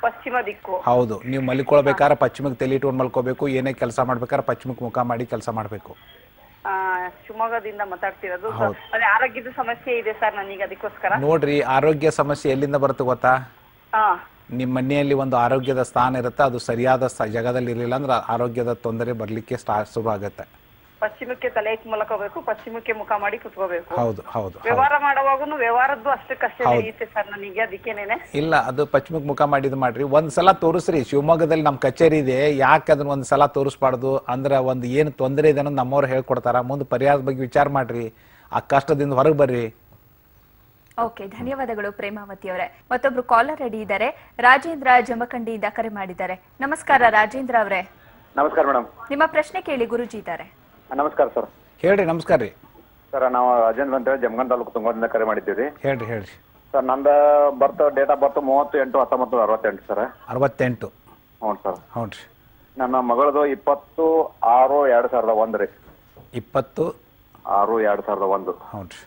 ಪಶ್ಚಿಮ ದಿಕ್ಕು. ಹೌದು. ನೀವು ಮಲ್ಕೊಳ್ಬೇಕಾದ್ರೆ ಪಶ್ಚಿಮಕ್ಕೆ ತಲೆ ಇಟ್ಕೊಂಡು ಮಲ್ಕೋಬೇಕು. ಏನೇ ಕೆಲಸ ಮಾಡ್ಬೇಕಾದ್ರೆ ಪಶ್ಚಿಮಕ್ಕೆ ಮುಖ ಮಾಡಿ ಕೆಲಸ ಮಾಡ್ಬೇಕು. ಶಿವಮೊಗ್ಗದಿಂದ ಮಾತಾಡ್ತಿರೋದು. ಅದೇ ಆರೋಗ್ಯದ ಸಮಸ್ಯೆ ಇದೆ ಸರ್ ನನಗೆ, ಅದಕ್ಕೋಸ್ಕರ. ನೋಡ್ರಿ, ಆರೋಗ್ಯ ಸಮಸ್ಯೆ ಎಲ್ಲಿಂದ ಬರುತ್ತೆ ಗೊತ್ತಾ? ನಿಮ್ಮ ಮನೆಯಲ್ಲಿ ಒಂದು ಆರೋಗ್ಯದ ಸ್ಥಾನ ಇರುತ್ತೆ, ಅದು ಸರಿಯಾದ ಜಾಗದಲ್ಲಿ ಇರಲಿಲ್ಲ ಅಂದ್ರೆ ಆರೋಗ್ಯದ ತೊಂದರೆ ಬರ್ಲಿಕ್ಕೆ ಶುರು ಆಗುತ್ತೆ. ಪಶ್ಚಿಮಕ್ಕೆ ತಲೆ ಇಟ್ಟು ಮಲ್ಕೋಬೇಕು, ಪಶ್ಚಿಮಕ್ಕೆ ಮುಖ ಮಾಡಿ ಕುತ್ಕೋಬೇಕು. ಹೌದು ಹೌದು. ವ್ಯವಹಾರ ಮಾಡುವಾಗೂ ವ್ಯವಹಾರದ್ದು ಅಷ್ಟಕ್ಕಷ್ಟೇ ನಡೆಯುತ್ತೆ ಸರ್ ನನಗೆ, ಅದಕ್ಕೇನೇನೆ. ಇಲ್ಲ, ಅದು ಪಶ್ಚಿಮಕ್ಕೆ ಮುಖ ಮಾಡಿದ್ ಮಾಡ್ರಿ. ಒಂದ್ಸಲ ತೋರಿಸ್ರಿ. ಶಿವಮೊಗ್ಗದಲ್ಲಿ ನಮ್ ಕಚೇರಿ ಇದೆ. ಯಾಕೆ ಅದನ್ನ ಒಂದ್ಸಲ ತೋರಿಸ್ಬಾರ್ದು ಅಂದ್ರೆ, ಒಂದು ಏನು ತೊಂದರೆ ಇದೆ ಅನ್ನೋದು ನಮ್ಮವ್ರು ಹೇಳ್ಕೊಡ್ತಾರ. ಮುಂದೆ ಪರಿಹಾರದ ಬಗ್ಗೆ ವಿಚಾರ ಮಾಡ್ರಿ. ಆ ಕಷ್ಟದಿಂದ ಹೊರಗೆ ಬರ್ರಿ. ಓಕೆ, ಧನ್ಯವಾದಗಳು ಪ್ರೇಮಾವತಿ ಅವರೇ. ಮತ್ತೊಬ್ರು ಕಾಲರ್ ರೆಡಿ ಇದ್ದಾರೆ. ರಾಜೇಂದ್ರ ಜಮಖಂಡಿಯಿಂದ ಕರೆ ಮಾಡಿದ್ದಾರೆ. ನಮಸ್ಕಾರ ರಾಜೇಂದ್ರ ಅವರೇ. ನಮಸ್ಕಾರ ಮೇಡಮ್. ನಿಮ್ಮ ಪ್ರಶ್ನೆ ಕೇಳಿ, ಗುರುಜಿ ಇದ್ದಾರೆ. ನಮಸ್ಕಾರ ಸರ್. ಹೇಳ್ರಿ. ನಮಸ್ಕಾರ ರೀ ಸರ್. ನಾವು ರಾಜೇಂದ್ರ ಅಂತ ಹೇಳಿ ಜಮಖಂಡಿ ತಾಲೂಕು ತುಂಗದಿಂದ ಕರೆ ಮಾಡಿದ್ದೀವಿ. ಹೇಳ್ರಿ ಸರ್. ನಂದು ಡೇಟ್ ಆಫ್ ಬರ್ತ್ 30-8-1968 ಸರ್. 68. ಹ್ಞೂ ಸರ್. ಹ್ಞೂ ರೀ. ನನ್ನ ಮಗಳದು 20-6-2001 ರೀ. 20-6-2001. ಹ್ಞೂ ರೀ.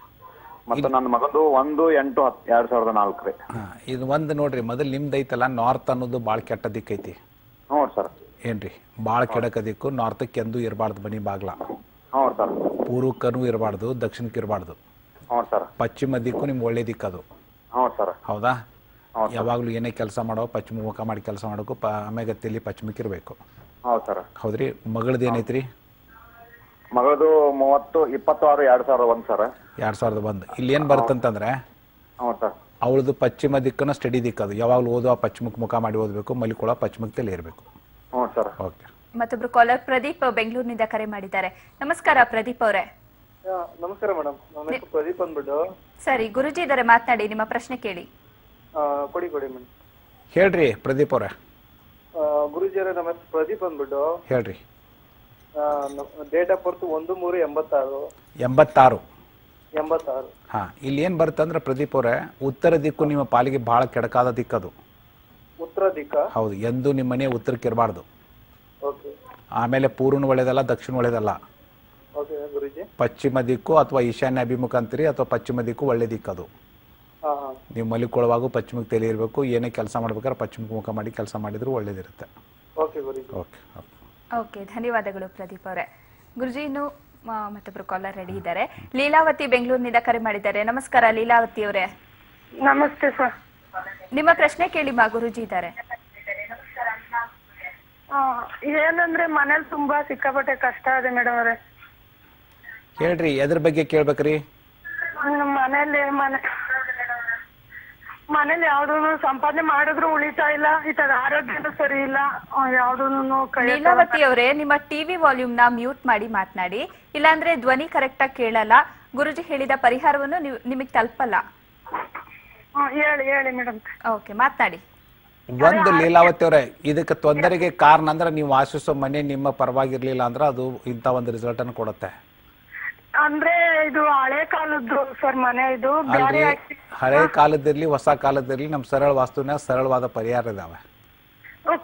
ಮತ್ತು ನನ್ನ ಮಗಂದು 1-8-2004 ರೀ. ಇದು ಒಂದು ನೋಡ್ರಿ, ಮೊದಲು ನಿಮ್ದು ಐತಲ್ಲ ನಾರ್ತ್ ಅನ್ನೋದು ಭಾಳ ಕೆಟ್ಟ ದಿಕ್ಕೈತಿ. ಹ್ಞೂ ಸರ್. ಏನ್ರಿ? ಭಾಳ ಕೆಡಕ ದಿಕ್ಕು. ನಾರ್ತಕ್ಕೆ ಎಂದೂ ಇರಬಾರ್ದು ಮನಿ ಬಾಗ್ಲ. ಹ್ಞೂ ಸರ್. ಪೂರ್ವಕ್ಕೂ ಇರಬಾರ್ದು, ದಕ್ಷಿಣಕ್ಕೆ ಇರಬಾರ್ದು. ಹ್ಞೂ ಸರ್. ಪಶ್ಚಿಮ ದಿಕ್ಕು ನಿಮ್ಗೆ ಒಳ್ಳೆ ದಿಕ್ಕದು. ಹ್ಞೂ ಸರ್. ಹೌದಾ? ಯಾವಾಗ್ಲೂ ಏನೇ ಕೆಲಸ ಮಾಡೋ ಪಶ್ಚಿಮ ಮುಖ ಮಾಡಿ ಕೆಲಸ ಮಾಡೋಕು ಆಮೇಲೆ ತಲೆ ಪಶ್ಚಿಮಕ್ಕೆ ಇರಬೇಕು. ಹೌದು ಸರ್. ಹೌದ್ರಿ. ಮಗಳದ್ದು ಏನೈತ್ರಿ? ಮಗಳದು 20-26-2001 ಸರ್. 2001. ಇಲ್ಲಿ ಏನ್ ಬರುತ್ತಂತಂದ್ರೆ ಹೌದು ಸರ್. ಅವಳದು ಪಶ್ಚಿಮ ದಿಕ್ಕನ್ನು ಸ್ಟಡಿ ದಿಕ್ಕದು. ಯಾವಾಗಲೂ ಓದುವ ಪಶ್ಚಿಮಕ್ಕೆ ಮುಖ ಮಾಡಿ ಓದಬೇಕು, ಮಲಿಕೊಳ್ಳೋ ಪಶ್ಚಿಮಕ್ಕೆ ಇರಬೇಕು. ಹ್ಞೂ ಸರ್. ಓಕೆ. ಮತ್ತೊಬ್ರು ಕಾಲರ್ ಪ್ರದೀಪ್ ಬೆಂಗಳೂರಿನಿಂದ ಕರೆ ಮಾಡಿದ್ದಾರೆ. ನಮಸ್ಕಾರ ಪ್ರದೀಪ್ ಅವರೇ. ನಮಸ್ಕಾರ ಮೇಡಮ್, ನನ್ನ ಹೆಸರು ಪ್ರದೀಪ್ ಅಂದ್ಬಿಟ್ಟು. ಸರಿ, ಗುರುಜಿ ಇದ್ದಾರೆ, ಮಾತನಾಡಿ, ನಿಮ್ಮ ಪ್ರಶ್ನೆ ಕೇಳಿ. ಕೊಡಿ ಮೇಡಮ್. ಹೇಳ್ರಿ ಪ್ರದೀಪ್ ಅವರೇ. ಗುರುಜಿ ಅವರೇ, ನಮ್ಮ ಹೆಸರು ಪ್ರದೀಪ್ ಅಂದ್ಬಿಟ್ಟು. ಹೇಳ್ರಿ. ಡೇಟ್ ಆಫ್ ಬರ್ತ್ 1/3/86. 86. ಹಾ, ಇಲ್ಲಿ ಏನ್ ಬರುತ್ತಂದ್ರೆ ಪ್ರದೀಪ್ ಅವರೇ, ಉತ್ತರ ದಿಕ್ಕು ನಿಮ್ಮ ಪಾಲಿಗೆ ಬಹಳ ಕೆಡಕಾದ ದಿಕ್ಕದು. ಉತ್ತರ ದಿಕ್ಕ? ಹೌದು. ಎಂದು ನಿಮ್ಮ ಮನೆ ಉತ್ತರಕ್ಕೆ ಇರಬಾರ್ದು. ಓಕೆ. ಆಮೇಲೆ ಪೂರ್ವನು ಒಳ್ಳೇದಲ್ಲ, ದಕ್ಷಿಣ ಒಳ್ಳೇದಲ್ಲ. ಓಕೆ ಗುರುಜಿ. ಪಶ್ಚಿಮ ದಿಕ್ಕು ಅಥವಾ ಈಶಾನ್ಯ ಅಭಿಮುಖ ಅಂತೀರಿ, ಅಥವಾ ಪಶ್ಚಿಮ ದಿಕ್ಕು ಒಳ್ಳೆ ದಿಕ್ಕದು. ನೀವು ಮಲಿಕೊಳ್ಳುವಾಗ ಪಶ್ಚಿಮಕ್ಕೆ ತಲೆ ಇರಬೇಕು. ಏನೇ ಕೆಲಸ ಮಾಡ್ಬೇಕಾದ್ರೆ ಪಶ್ಚಿಮಕ್ಕೆ ಮುಖ ಮಾಡಿ ಕೆಲಸ ಮಾಡಿದ್ರು ಒಳ್ಳೇದಿರುತ್ತೆ. ಓಕೆ ಗುರುಜಿ. ಓಕೆ. ಓಕೆ, ಧನ್ಯವಾದಗಳು ಪ್ರದೀಪ್ ಅವರೇ. ಗುರುಜಿ, ಇನ್ನು ಮತ್ತೊಬ್ರು ಕಾಲರ್ ರೆಡಿ ಇದ್ದಾರೆ. ಲೀಲಾವತಿ ಬೆಂಗಳೂರಿನಿಂದ ಕರೆ ಮಾಡಿದ್ದಾರೆ. ನಮಸ್ಕಾರ ಲೀಲಾವತಿ ಅವರೇ. ನಮಸ್ತೆ ಸರ್. ನಿಮ್ಮ ಪ್ರಶ್ನೆ ಕೇಳಿ ಮಾ, ಗುರುಜಿ ಇದ್ದಾರೆ. ಏನಂದ್ರೆ ಮನೇಲಿ ತುಂಬಾ ಸಿಕ್ಕಾಪಟ್ಟೆ ಕಷ್ಟ ಇದೆ ಮೇಡಮ್ ಅವರೇ. ಹೇಳ್ರಿ, ಎದ್ರ ಬಗ್ಗೆ ಕೇಳ್ಬೇಕ್ರಿ? ಮನೇಲಿ ಯಾವ್ದು ಸಂಪಾದನೆ ಮಾಡಿದ್ರು ಉಳಿತಾ ಇಲ್ಲ, ಇತ್ತಾಗ ಆರೋಗ್ಯನೂ ಸರಿ ಇಲ್ಲ, ಯಾವ್ದು. ಲೀಲಾವತಿ ಅವರೇ, ನಿಮ್ಮ ಟಿವಿ ವಾಲ್ಯೂಮ್ ನ ಮ್ಯೂಟ್ ಮಾಡಿ ಮಾತನಾಡಿ, ಇಲ್ಲಾಂದ್ರೆ ಧ್ವನಿ ಕರೆಕ್ಟ್ ಆಗಿ ಕೇಳಲ್ಲ, ಗುರುಜಿ ಹೇಳಿದ ಪರಿಹಾರವನ್ನು ನಿಮಗೆ ತಲುಪಲ್ಲ. ಹೇಳಿ ಮೇಡಮ್. ಓಕೆ, ಮಾತನಾಡಿ. ಒಂದು ಲೀಲಾವತಿ ಅವರೇ, ಇದಕ್ಕೆ ತೊಂದರೆಗೆ ಕಾರಣ ಅಂದ್ರೆ ನೀವು ವಾಸಿಸೋ ಮನೆ ನಿಮ್ಮ ಪರವಾಗಿರ್ಲಿಲ್ಲ ಅಂದ್ರೆ ಅದು ಇಂಥ ಒಂದು ರಿಸಲ್ಟ್ ಅನ್ನು ಕೊಡುತ್ತೆ. ಅಂದ್ರೆ ಇದು ಹಳೆ ಕಾಲದ್ದು ಸರ್ ಮನೆ. ಇದು ಹಳೆ ಕಾಲದಿರ್ಲಿ ಹೊಸ ಕಾಲದಿರ್ಲಿ, ನಮ್ ಸರಳ ವಾಸ್ತುನ ಸರಳವಾದ ಪರಿಹಾರ ಇದಾವೆ.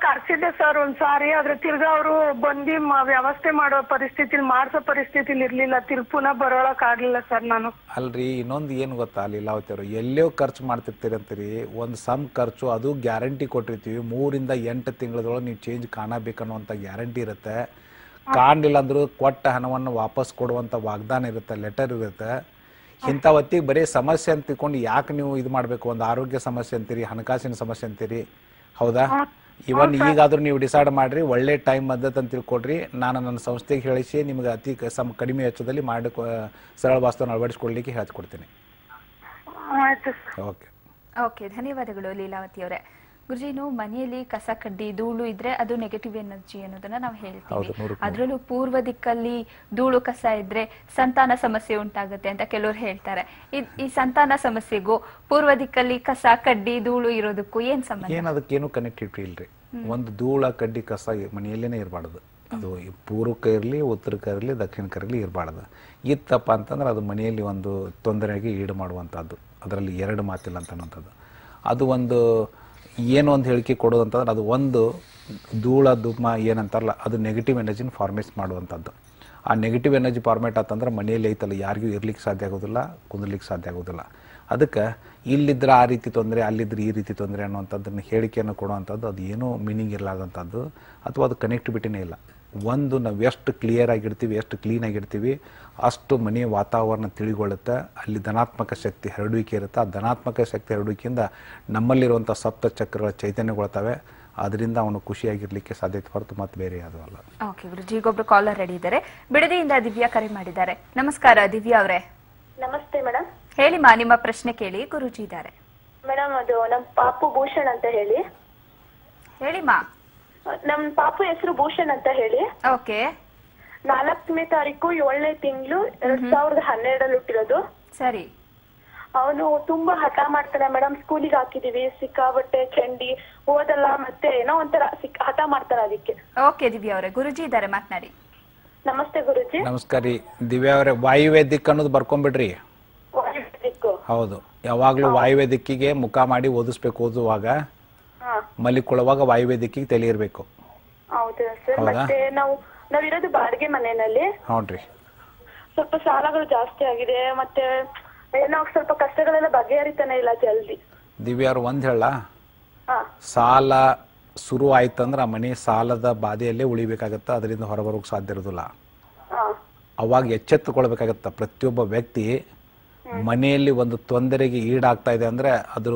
ಕರ್ಸಿದ್ದೆ ಸರ್ ಒಂದ್ಸಾರಿ, ಆದ್ರೆ ತಿರ್ಗಾ ಅವರು ಬಂದಿ ವ್ಯವಸ್ಥೆ ಮಾಡೋ ಪರಿಸ್ಥಿತಿಲಿ, ಮಾಡ್ಸೋ ಪರಿಸ್ಥಿತಿಲಿ ಇರ್ಲಿಲ್ಲ. ಪುನಃ ಬರೋಳಕ್ ಆಗ್ಲಿಲ್ಲ ಸರ್ ನಾನು. ಅಲ್ರಿ, ಇನ್ನೊಂದು ಏನ್ ಗೊತ್ತಾ ಲೀಲಾವತಿ ಅವರು, ಎಲ್ಲೋ ಖರ್ಚು ಮಾಡ್ತಿರ್ತೀರಿ ಅಂತೀರಿ, ಒಂದು ಸಮ್ ಖರ್ಚು ಅದು ಗ್ಯಾರಂಟಿ ಕೊಟ್ಟಿರ್ತೀವಿ. 3 ರಿಂದ 8 ತಿಂಗಳದೊಳಗೆ ನೀವು ಚೇಂಜ್ ಕಾಣಬೇಕನ್ನುವಂತ ಗ್ಯಾರಂಟಿ ಇರುತ್ತೆ. ಕಾಣಲಿಲ್ಲ ಅಂದ್ರೂ ಕೊಟ್ಟ ಹಣವನ್ನು ವಾಪಸ್ ಕೊಡುವಂತ ವಾಗ್ದಾನ ಇರುತ್ತೆ, ಲೆಟರ್ ಇರುತ್ತೆ. ಇಂಥ ಹೊತ್ತಿಗೆ ಬರೀ ಸಮಸ್ಯೆ ಅಂತ ತಿಳ್ಕೊಂಡು ಯಾಕೆ ನೀವು ಇದು ಮಾಡಬೇಕು? ಒಂದು ಆರೋಗ್ಯ ಸಮಸ್ಯೆ ಅಂತೀರಿ, ಹಣಕಾಸಿನ ಸಮಸ್ಯೆ ಅಂತೀರಿ, ಹೌದಾ? ಇವನ್ ಈಗಾದ್ರೂ ನೀವು ಡಿಸೈಡ್ ಮಾಡ್ರಿ, ಒಳ್ಳೆ ಟೈಮ್ ಮದ್ದತ್ ಅಂತ ತಿಳ್ಕೊಡ್ರಿ. ನಾನು ನನ್ನ ಸಂಸ್ಥೆಗೆ ಹೇಳಿಸಿ ನಿಮ್ಗೆ ಅತಿ ಕಡಿಮೆ ವೆಚ್ಚದಲ್ಲಿ ಮಾಡಿ ಸರಳ ವಾಸ್ತುವನ್ನು ಅಳವಡಿಸ್ಕೊಡ್ಲಿಕ್ಕೆ ಹೇಳ್ಕೊಡ್ತೀನಿ. ಓಕೆ. ಓಕೆ, ಧನ್ಯವಾದಗಳು ಲೀಲಾವತಿ ಅವರೇ. ಗುರುಜಿನು, ಮನೆಯಲ್ಲಿ ಕಸ ಕಡ್ಡಿ ಧೂಳು ಇದ್ರೆ ಅದು ನೆಗೆಟಿವ್ ಎನರ್ಜಿ ಅನ್ನೋದನ್ನ ನಾವು ಹೇಳ್ತೀವಿ. ಅದ್ರಲ್ಲೂ ಪೂರ್ವ ದಿಕ್ಕಲ್ಲಿ ಧೂಳು ಕಸ ಇದ್ರೆ ಸಂತಾನ ಸಮಸ್ಯೆ ಉಂಟಾಗುತ್ತೆ ಅಂತ ಕೆಲವರು ಹೇಳ್ತಾರೆ. ಈ ಸಂತಾನ ಸಮಸ್ಯೆಗೂ ಪೂರ್ವ ದಿಕ್ಕಲ್ಲಿ ಕಸ ಕಡ್ಡಿ ಧೂಳು ಇರೋದಕ್ಕೂ ಏನ್ ಸಂಬಂಧ? ಅದಕ್ಕೇನು ಕನೆಕ್ಟಿವಿಟಿ ಇಲ್ರಿ. ಒಂದು ಧೂಳ ಕಡ್ಡಿ ಕಸ ಮನೆಯಲ್ಲೇನೆ ಇರಬಾರ್ದು. ಅದು ಪೂರ್ವಕ್ಕೆ ಇರಲಿ, ಉತ್ತರಕ್ಕೆ ಇರಲಿ, ದಕ್ಷಿಣಕ್ಕೆ ಇರಲಿ ಇರಬಾರ್ದು. ಇತ್ತಪ್ಪ ಅಂತಂದ್ರೆ ಅದು ಮನೆಯಲ್ಲಿ ಒಂದು ತೊಂದರೆಗೆ ಈಡು ಮಾಡುವಂಥದ್ದು. ಅದರಲ್ಲಿ 2 ಮಾತಿಲ್ಲ ಅಂತನ್ನುವಂಥದ್ದು. ಅದು ಒಂದು ಏನು ಒಂದು ಹೇಳಿಕೆ ಕೊಡೋದು ಅಂತಂದ್ರೆ, ಅದು ಒಂದು ಧೂಳ ಧೂಮ ಏನಂತಾರಲ್ಲ, ಅದು ನೆಗೆಟಿವ್ ಎನರ್ಜಿನ ಫಾರ್ಮೇಟ್ ಮಾಡುವಂಥದ್ದು. ಆ ನೆಗೆಟಿವ್ ಎನರ್ಜಿ ಫಾರ್ಮೇಟ್ ಆತಂದ್ರೆ ಮನೆಯಲ್ಲಿ ಐತಲ್ಲ, ಯಾರಿಗೂ ಇರ್ಲಿಕ್ಕೆ ಸಾಧ್ಯ ಆಗೋದಿಲ್ಲ, ಕುಂದರ್ಲಿಕ್ಕೆ ಸಾಧ್ಯ ಆಗೋದಿಲ್ಲ. ಅದಕ್ಕೆ ಇಲ್ಲಿದ್ರೆ ಆ ರೀತಿ ತೊಂದರೆ, ಅಲ್ಲಿದ್ರೆ ಈ ರೀತಿ ತೊಂದರೆ ಅನ್ನುವಂಥದ್ದನ್ನು ಹೇಳಿಕೆಯನ್ನು ಕೊಡುವಂಥದ್ದು ಅದು ಏನೂ ಮೀನಿಂಗ್ ಇರಲಾರ್ದಂಥದ್ದು, ಅಥವಾ ಅದು ಕನೆಕ್ಟಿವಿಟಿನೇ ಇಲ್ಲ. ಒಂದು ನಾವು ಎಷ್ಟು ಕ್ಲಿಯರ್ ಆಗಿರ್ತೀವಿ, ಎಷ್ಟು ಕ್ಲೀನ್ ಆಗಿರ್ತೀವಿ, ಅಷ್ಟು ಮನೆಯ ವಾತಾವರಣ ತಿಳಿಗೊಳ್ಳುತ್ತೆ. ಅಲ್ಲಿ ಧನಾತ್ಮಕ ಶಕ್ತಿ ಹರಡುವಿಕೆ ಇರುತ್ತೆ. ಆ ಧನಾತ್ಮಕ ಶಕ್ತಿ ಹರಡುವಿಕೆಯಿಂದ ನಮ್ಮಲ್ಲಿರುವಂಥ ಸಪ್ತ ಚಕ್ರಗಳ ಚೈತನ್ಯಗೊಳ್ತವೆ. ಅದರಿಂದ ಅವನು ಖುಷಿಯಾಗಿರ್ಲಿಕ್ಕೆ ಸಾಧ್ಯತೆ ಹೊರತು ಮತ್ತೆ ಬೇರೆ ಯಾವುದೂ ಅಲ್ಲ. ಓಕೆ ಗುರುಜಿ, ಈಗೊಬ್ರು ಕಾಲರ್ ರೆಡಿ ಇದ್ದಾರೆ. ಬಿಡದಿಯಿಂದ ದಿವ್ಯಾ ಕರೆ ಮಾಡಿದ್ದಾರೆ. ನಮಸ್ಕಾರ ದಿವ್ಯಾ ಅವರೇ. ನಮಸ್ತೆ ಮೇಡಮ್. ಹೇಳಿ ಮಾ, ನಿಮ್ಮ ಪ್ರಶ್ನೆ ಕೇಳಿ, ಗುರುಜಿ ಇದ್ದಾರೆ. ಮೇಡಮ್, ಅದು ನಮ್ ಪಾಪು ಭೂಷಣ್ ಅಂತ ಹೇಳಿ. ಹೇಳಿ ಮಾ. ನಮ್ ಪಾಪು ಹೆಸರು ಭೂಷಣ್ ಅಂತ ಹೇಳಿ. ಓಕೆ. 4ನೇ ತಾರೀಕು 7ನೇ ತಿಂಗಳು 2012 ಹುಟ್ಟಿರೋದು. ಸರಿ. ಅವನು ತುಂಬಾ ಹಠ ಮಾಡ್ತಾನೆ ಮೇಡಮ್. ಸ್ಕೂಲಿಗೆ ಹಾಕಿದೀವಿ, ಸಿಕ್ಕಾಬಟ್ಟೆ ಚಂಡಿ, ಓದಲ್ಲ, ಮತ್ತೆ ಏನೋ ಒಂಥರ ಹಠ ಮಾಡ್ತಾನೆ ಅದಕ್ಕೆ. ಓಕೆ ದಿವ್ಯಾ ಅವರೇ, ಗುರುಜಿ ಇದ್ದಾರೆ, ಮಾತನಾಡಿ. ನಮಸ್ತೆ ಗುರುಜಿ. ನಮಸ್ಕಾರ ರೀ ದಿವ್ಯಾ ಅವರೇ. ವಾಯುವ್ಯ ದಿಕ್ಕು ಅನ್ನೋದು ಬರ್ಕೊಂಡ್ಬಿಡ್ರಿ. ಹೌದು, ಯಾವಾಗ್ಲೂ ವಾಯುವ್ಯ ದಿಕ್ಕಿಗೆ ಮುಖ ಮಾಡಿ ಓದಿಸ್ಬೇಕು. ಓದುವಾಗ ಮಲಿಕೊಳ್ಳುವಾಗ ವಾಯುವ್ಯ ದಿಕ್ಕಿಗೆ ತಲೆ ಇರ್ಬೇಕು. ಹೌದಾ ಸರ್? ಮತ್ತೆ ನಾವಿರೋದು ಬಾಡಿಗೆ ಮನೆಯಲ್ಲಿ. ನೋಡ್ರಿ, ಸ್ವಲ್ಪ ಸಾಲಗಳು ಜಾಸ್ತಿ ಆಗಿದೆ, ಮತ್ತೆ ಏನೋ ಸ್ವಲ್ಪ ಕಷ್ಟಗಳೆಲ್ಲ ಬಗೆಹರಿತಾನೆ ಇಲ್ಲ ಜಲ್ದಿ. ದಿವ್ಯಾ ಅವ್ರು ಒಂದ್ ಹೇಳ, ಸಾಲ ಶುರು ಆಯ್ತಂದ್ರ ಆ ಮನೆ ಸಾಲದ ಬಾಧೆಯಲ್ಲೇ ಉಳಿಬೇಕಾಗತ್ತ. ಅದರಿಂದ ಹೊರಬರೋಕ್ ಸಾಧ್ಯ ಇರೋದಿಲ್ಲ. ಅವಾಗ ಎಚ್ಚೆತ್ತುಕೊಳ್ಬೇಕಾಗತ್ತ. ಪ್ರತಿಯೊಬ್ಬ ವ್ಯಕ್ತಿ ಮನೆಯಲ್ಲಿ ಒಂದು ತೊಂದರೆಗೆ ಈಡಾಗ್ತಾ ಇದೆ ಅಂದ್ರೆ ಅದ್ರ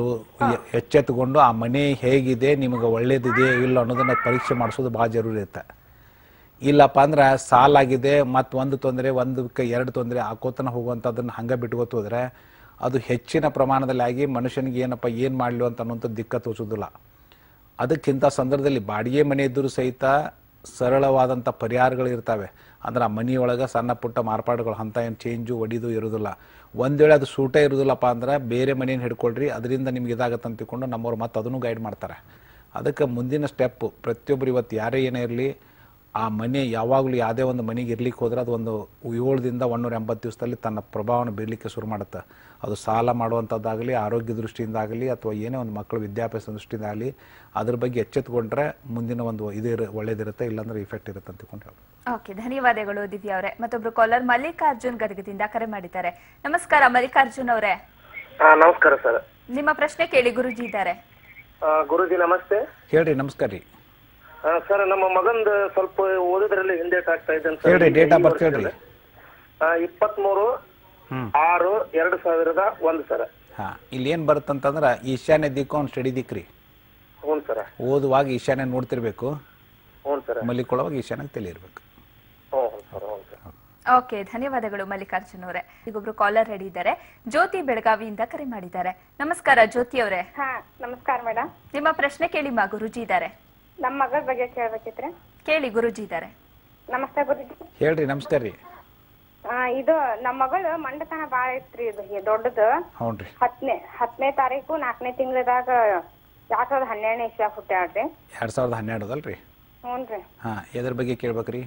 ಎಚ್ಚೆತ್ತುಕೊಂಡು ಆ ಮನೆ ಹೇಗಿದೆ, ನಿಮಗೆ ಒಳ್ಳೇದಿದೆ ಇಲ್ಲ ಅನ್ನೋದನ್ನ ಪರೀಕ್ಷೆ ಮಾಡಿಸೋದು ಬಹಳ ಜರೂರಿ ಇರುತ್ತೆ. ಇಲ್ಲಪ್ಪ ಅಂದ್ರೆ ಸಾಲಾಗಿದೆ, ಮತ್ತು ಒಂದು ತೊಂದರೆ, ಒಂದಕ್ಕೆ 2 ತೊಂದರೆ ಹಾಕೋತನ ಹೋಗುವಂಥದ್ದನ್ನು ಹಂಗೆ ಬಿಟ್ಕೋತ ಹೋದ್ರೆ ಅದು ಹೆಚ್ಚಿನ ಪ್ರಮಾಣದಲ್ಲಿ ಆಗಿ ಮನುಷ್ಯನಿಗೆ ಏನಪ್ಪ ಏನು ಮಾಡಲು ಅಂತ ಅನ್ನೋಂಥ ದಿಕ್ಕ ತೋಚೋದಿಲ್ಲ. ಅದಕ್ಕಿಂತ ಸಂದರ್ಭದಲ್ಲಿ ಬಾಡಿಗೆ ಮನೆ ಇದ್ದರೂ ಸಹಿತ ಸರಳವಾದಂಥ ಪರಿಹಾರಗಳು ಇರ್ತವೆ. ಅಂದ್ರೆ ಆ ಮನೆಯೊಳಗೆ ಸಣ್ಣ ಪುಟ್ಟ ಮಾರ್ಪಾಡುಗಳು ಅಂಥ ಏನು ಚೇಂಜು ಒಡಿದು ಇರೋದಿಲ್ಲ. ಒಂದು ವೇಳೆ ಅದು ಸೂಟೇ ಇರೋದಿಲ್ಲಪ್ಪ ಅಂದ್ರೆ ಬೇರೆ ಮನೇನ ಹಿಡ್ಕೊಳ್ರಿ, ಅದರಿಂದ ನಿಮ್ಗೆ ಇದಾಗತ್ತೆ ಅಂತ ತಿಳ್ಕೊಂಡು ನಮ್ಮವ್ರು ಮತ್ತೆ ಅದನ್ನು ಗೈಡ್ ಮಾಡ್ತಾರೆ. ಅದಕ್ಕೆ ಮುಂದಿನ ಸ್ಟೆಪ್ಪು ಪ್ರತಿಯೊಬ್ಬರು ಇವತ್ತು ಯಾರೇ ಏನೇ ಇರಲಿ, ಆ ಮನೆ ಯಾವಾಗಲೂ ಯಾವುದೇ ಒಂದು ಮನೆಗೆ ಇರ್ಲಿಕ್ಕೆ ಹೋದ್ರೆ ಅದು ಒಂದು 7 ದಿಂದ 180 ದಿವಸದಲ್ಲಿ ತನ್ನ ಪ್ರಭಾವವನ್ನು ಬೀರಲಿಕ್ಕೆ ಶುರು ಮಾಡುತ್ತೆ. ಅದು ಸಾಲ ಮಾಡುವಂಥದ್ದಾಗಲಿ, ಆರೋಗ್ಯ ದೃಷ್ಟಿಯಿಂದ ಆಗಲಿ, ಅಥವಾ ಏನೇ ಒಂದು ಮಕ್ಕಳ ವಿದ್ಯಾಭ್ಯಾಸ ದೃಷ್ಟಿಯಿಂದ ಆಗಲಿ, ಅದ್ರ ಬಗ್ಗೆ ಎಚ್ಚೆತ್ತುಕೊಂಡ್ರೆ ಮುಂದಿನ ಒಂದು ಒಳ್ಳೇದಿರುತ್ತೆ, ಇಲ್ಲಾಂದ್ರೆ ಇಫೆಕ್ಟ್ ಇರುತ್ತೆ ಅಂತ ತಿಳ್ಕೊಂಡು ಹೇಳಿ. ಓಕೆ, ಧನ್ಯವಾದಗಳು ದಿವ್ಯಾ ಅವರೇ. ಮತ್ತೊಬ್ರು ಕಾಲರ್ ಮಲ್ಲಿಕಾರ್ಜುನ್ ಗದಗದಿಂದ ಕರೆ ಮಾಡಿದ್ದಾರೆ. ನಮಸ್ಕಾರ ಮಲ್ಲಿಕಾರ್ಜುನ್ ಅವರೇ. ನಮಸ್ಕಾರ ಸರ್. ನಿಮ್ಮ ಪ್ರಶ್ನೆ ಕೇಳಿ, ಗುರುಜಿ ಇದ್ದಾರೆ. ಗುರುಜಿ ನಮಸ್ತೆ. ಹೇಳ್ರಿ. ನಮಸ್ಕಾರ ರೀ ಸರ್. ನಮ್ಮ ಮಗಂದು ಸ್ವಲ್ಪ ಓದೋದ್ರಲ್ಲಿ ಹಿಂದೇಟ್ ಆಗ್ತಾ ಇದೆ ಅಂತ ಹೇಳ್ರಿ. ಡೇಟ್ ಆಫ್ ಬರ್ತ್ ಹೇಳ್ರಿ. 23/6/2001 ಸರ್. ಹಾ, ಇಲ್ಲಿ ಏನ್ ಬರುತ್ತಂತಂದ್ರ ಈಶಾನ್ಯ ದಿಕ್ಕು ಒಂದು ಸ್ಟಡಿ ದಿಕ್ಕ್ರಿ. ಹ್ಞೂ ಸರ್. ಓದುವಾಗ ಈಶಾನ್ಯ ನೋಡ್ತಿರ್ಬೇಕು, ಹ್ಞೂ ಸರ್. ಮಲ್ಲಿಕೊಳ್ಳುವಾಗ ಈಶಾನ್ಯ ತಲೆ ಇರ್ಬೇಕು. ಓಕೆ, ಧನ್ಯವಾದಗಳು ಮಲ್ಲಿಕಾರ್ಜುನ್ ಅವರೇ. ಈಗೊಬ್ರು ಕಾಲರ್ ರೆಡಿ ಇದ್ದಾರೆ. ಜ್ಯೋತಿ ಬೆಳಗಾವಿಯಿಂದ ಕರೆ ಮಾಡಿದ್ದಾರೆ. ನಮಸ್ಕಾರ ಜ್ಯೋತಿ ಅವರೇ. ನಮಸ್ಕಾರ ಮೇಡಮ್. ನಿಮ್ಮ ಪ್ರಶ್ನೆ ಕೇಳಿ ಮಾ, ಗುರುಜಿ ಇದ್ದಾರೆ. ನಮ್ಮ ಮಗಳ ಬಗ್ಗೆ ಕೇಳಬೇಕಿತ್ರಿ. ಕೇಳಿ, ಗುರುಜಿ ಇದ್ದಾರೆ. ನಮಸ್ತೆ ಗುರುಜಿ. ಹೇಳ್ರಿ. ನಮಸ್ಕಾರ ರೀ. ಇದು ನಮ್ಮ ಮಗಳು ಮಂಡತನ ಬಾಳ ಐತ್ರಿ, ಇದು ದೊಡ್ಡದು. ಹೌನ್ರಿ. 10ನೇ ತಾರೀಕು 4ನೇ ತಿಂಗಳದಾಗ 2012ನೇ ಇಸ್ವಿ ಹುಟ್ಟ್ಯಾಳ್ರಿ. 2012 ಅದಲ್ರಿ? ಹ್ಞೂನ್ರಿ. ಹಾ, ಎದ್ರ ಬಗ್ಗೆ ಕೇಳ್ಬೇಕ್ರಿ?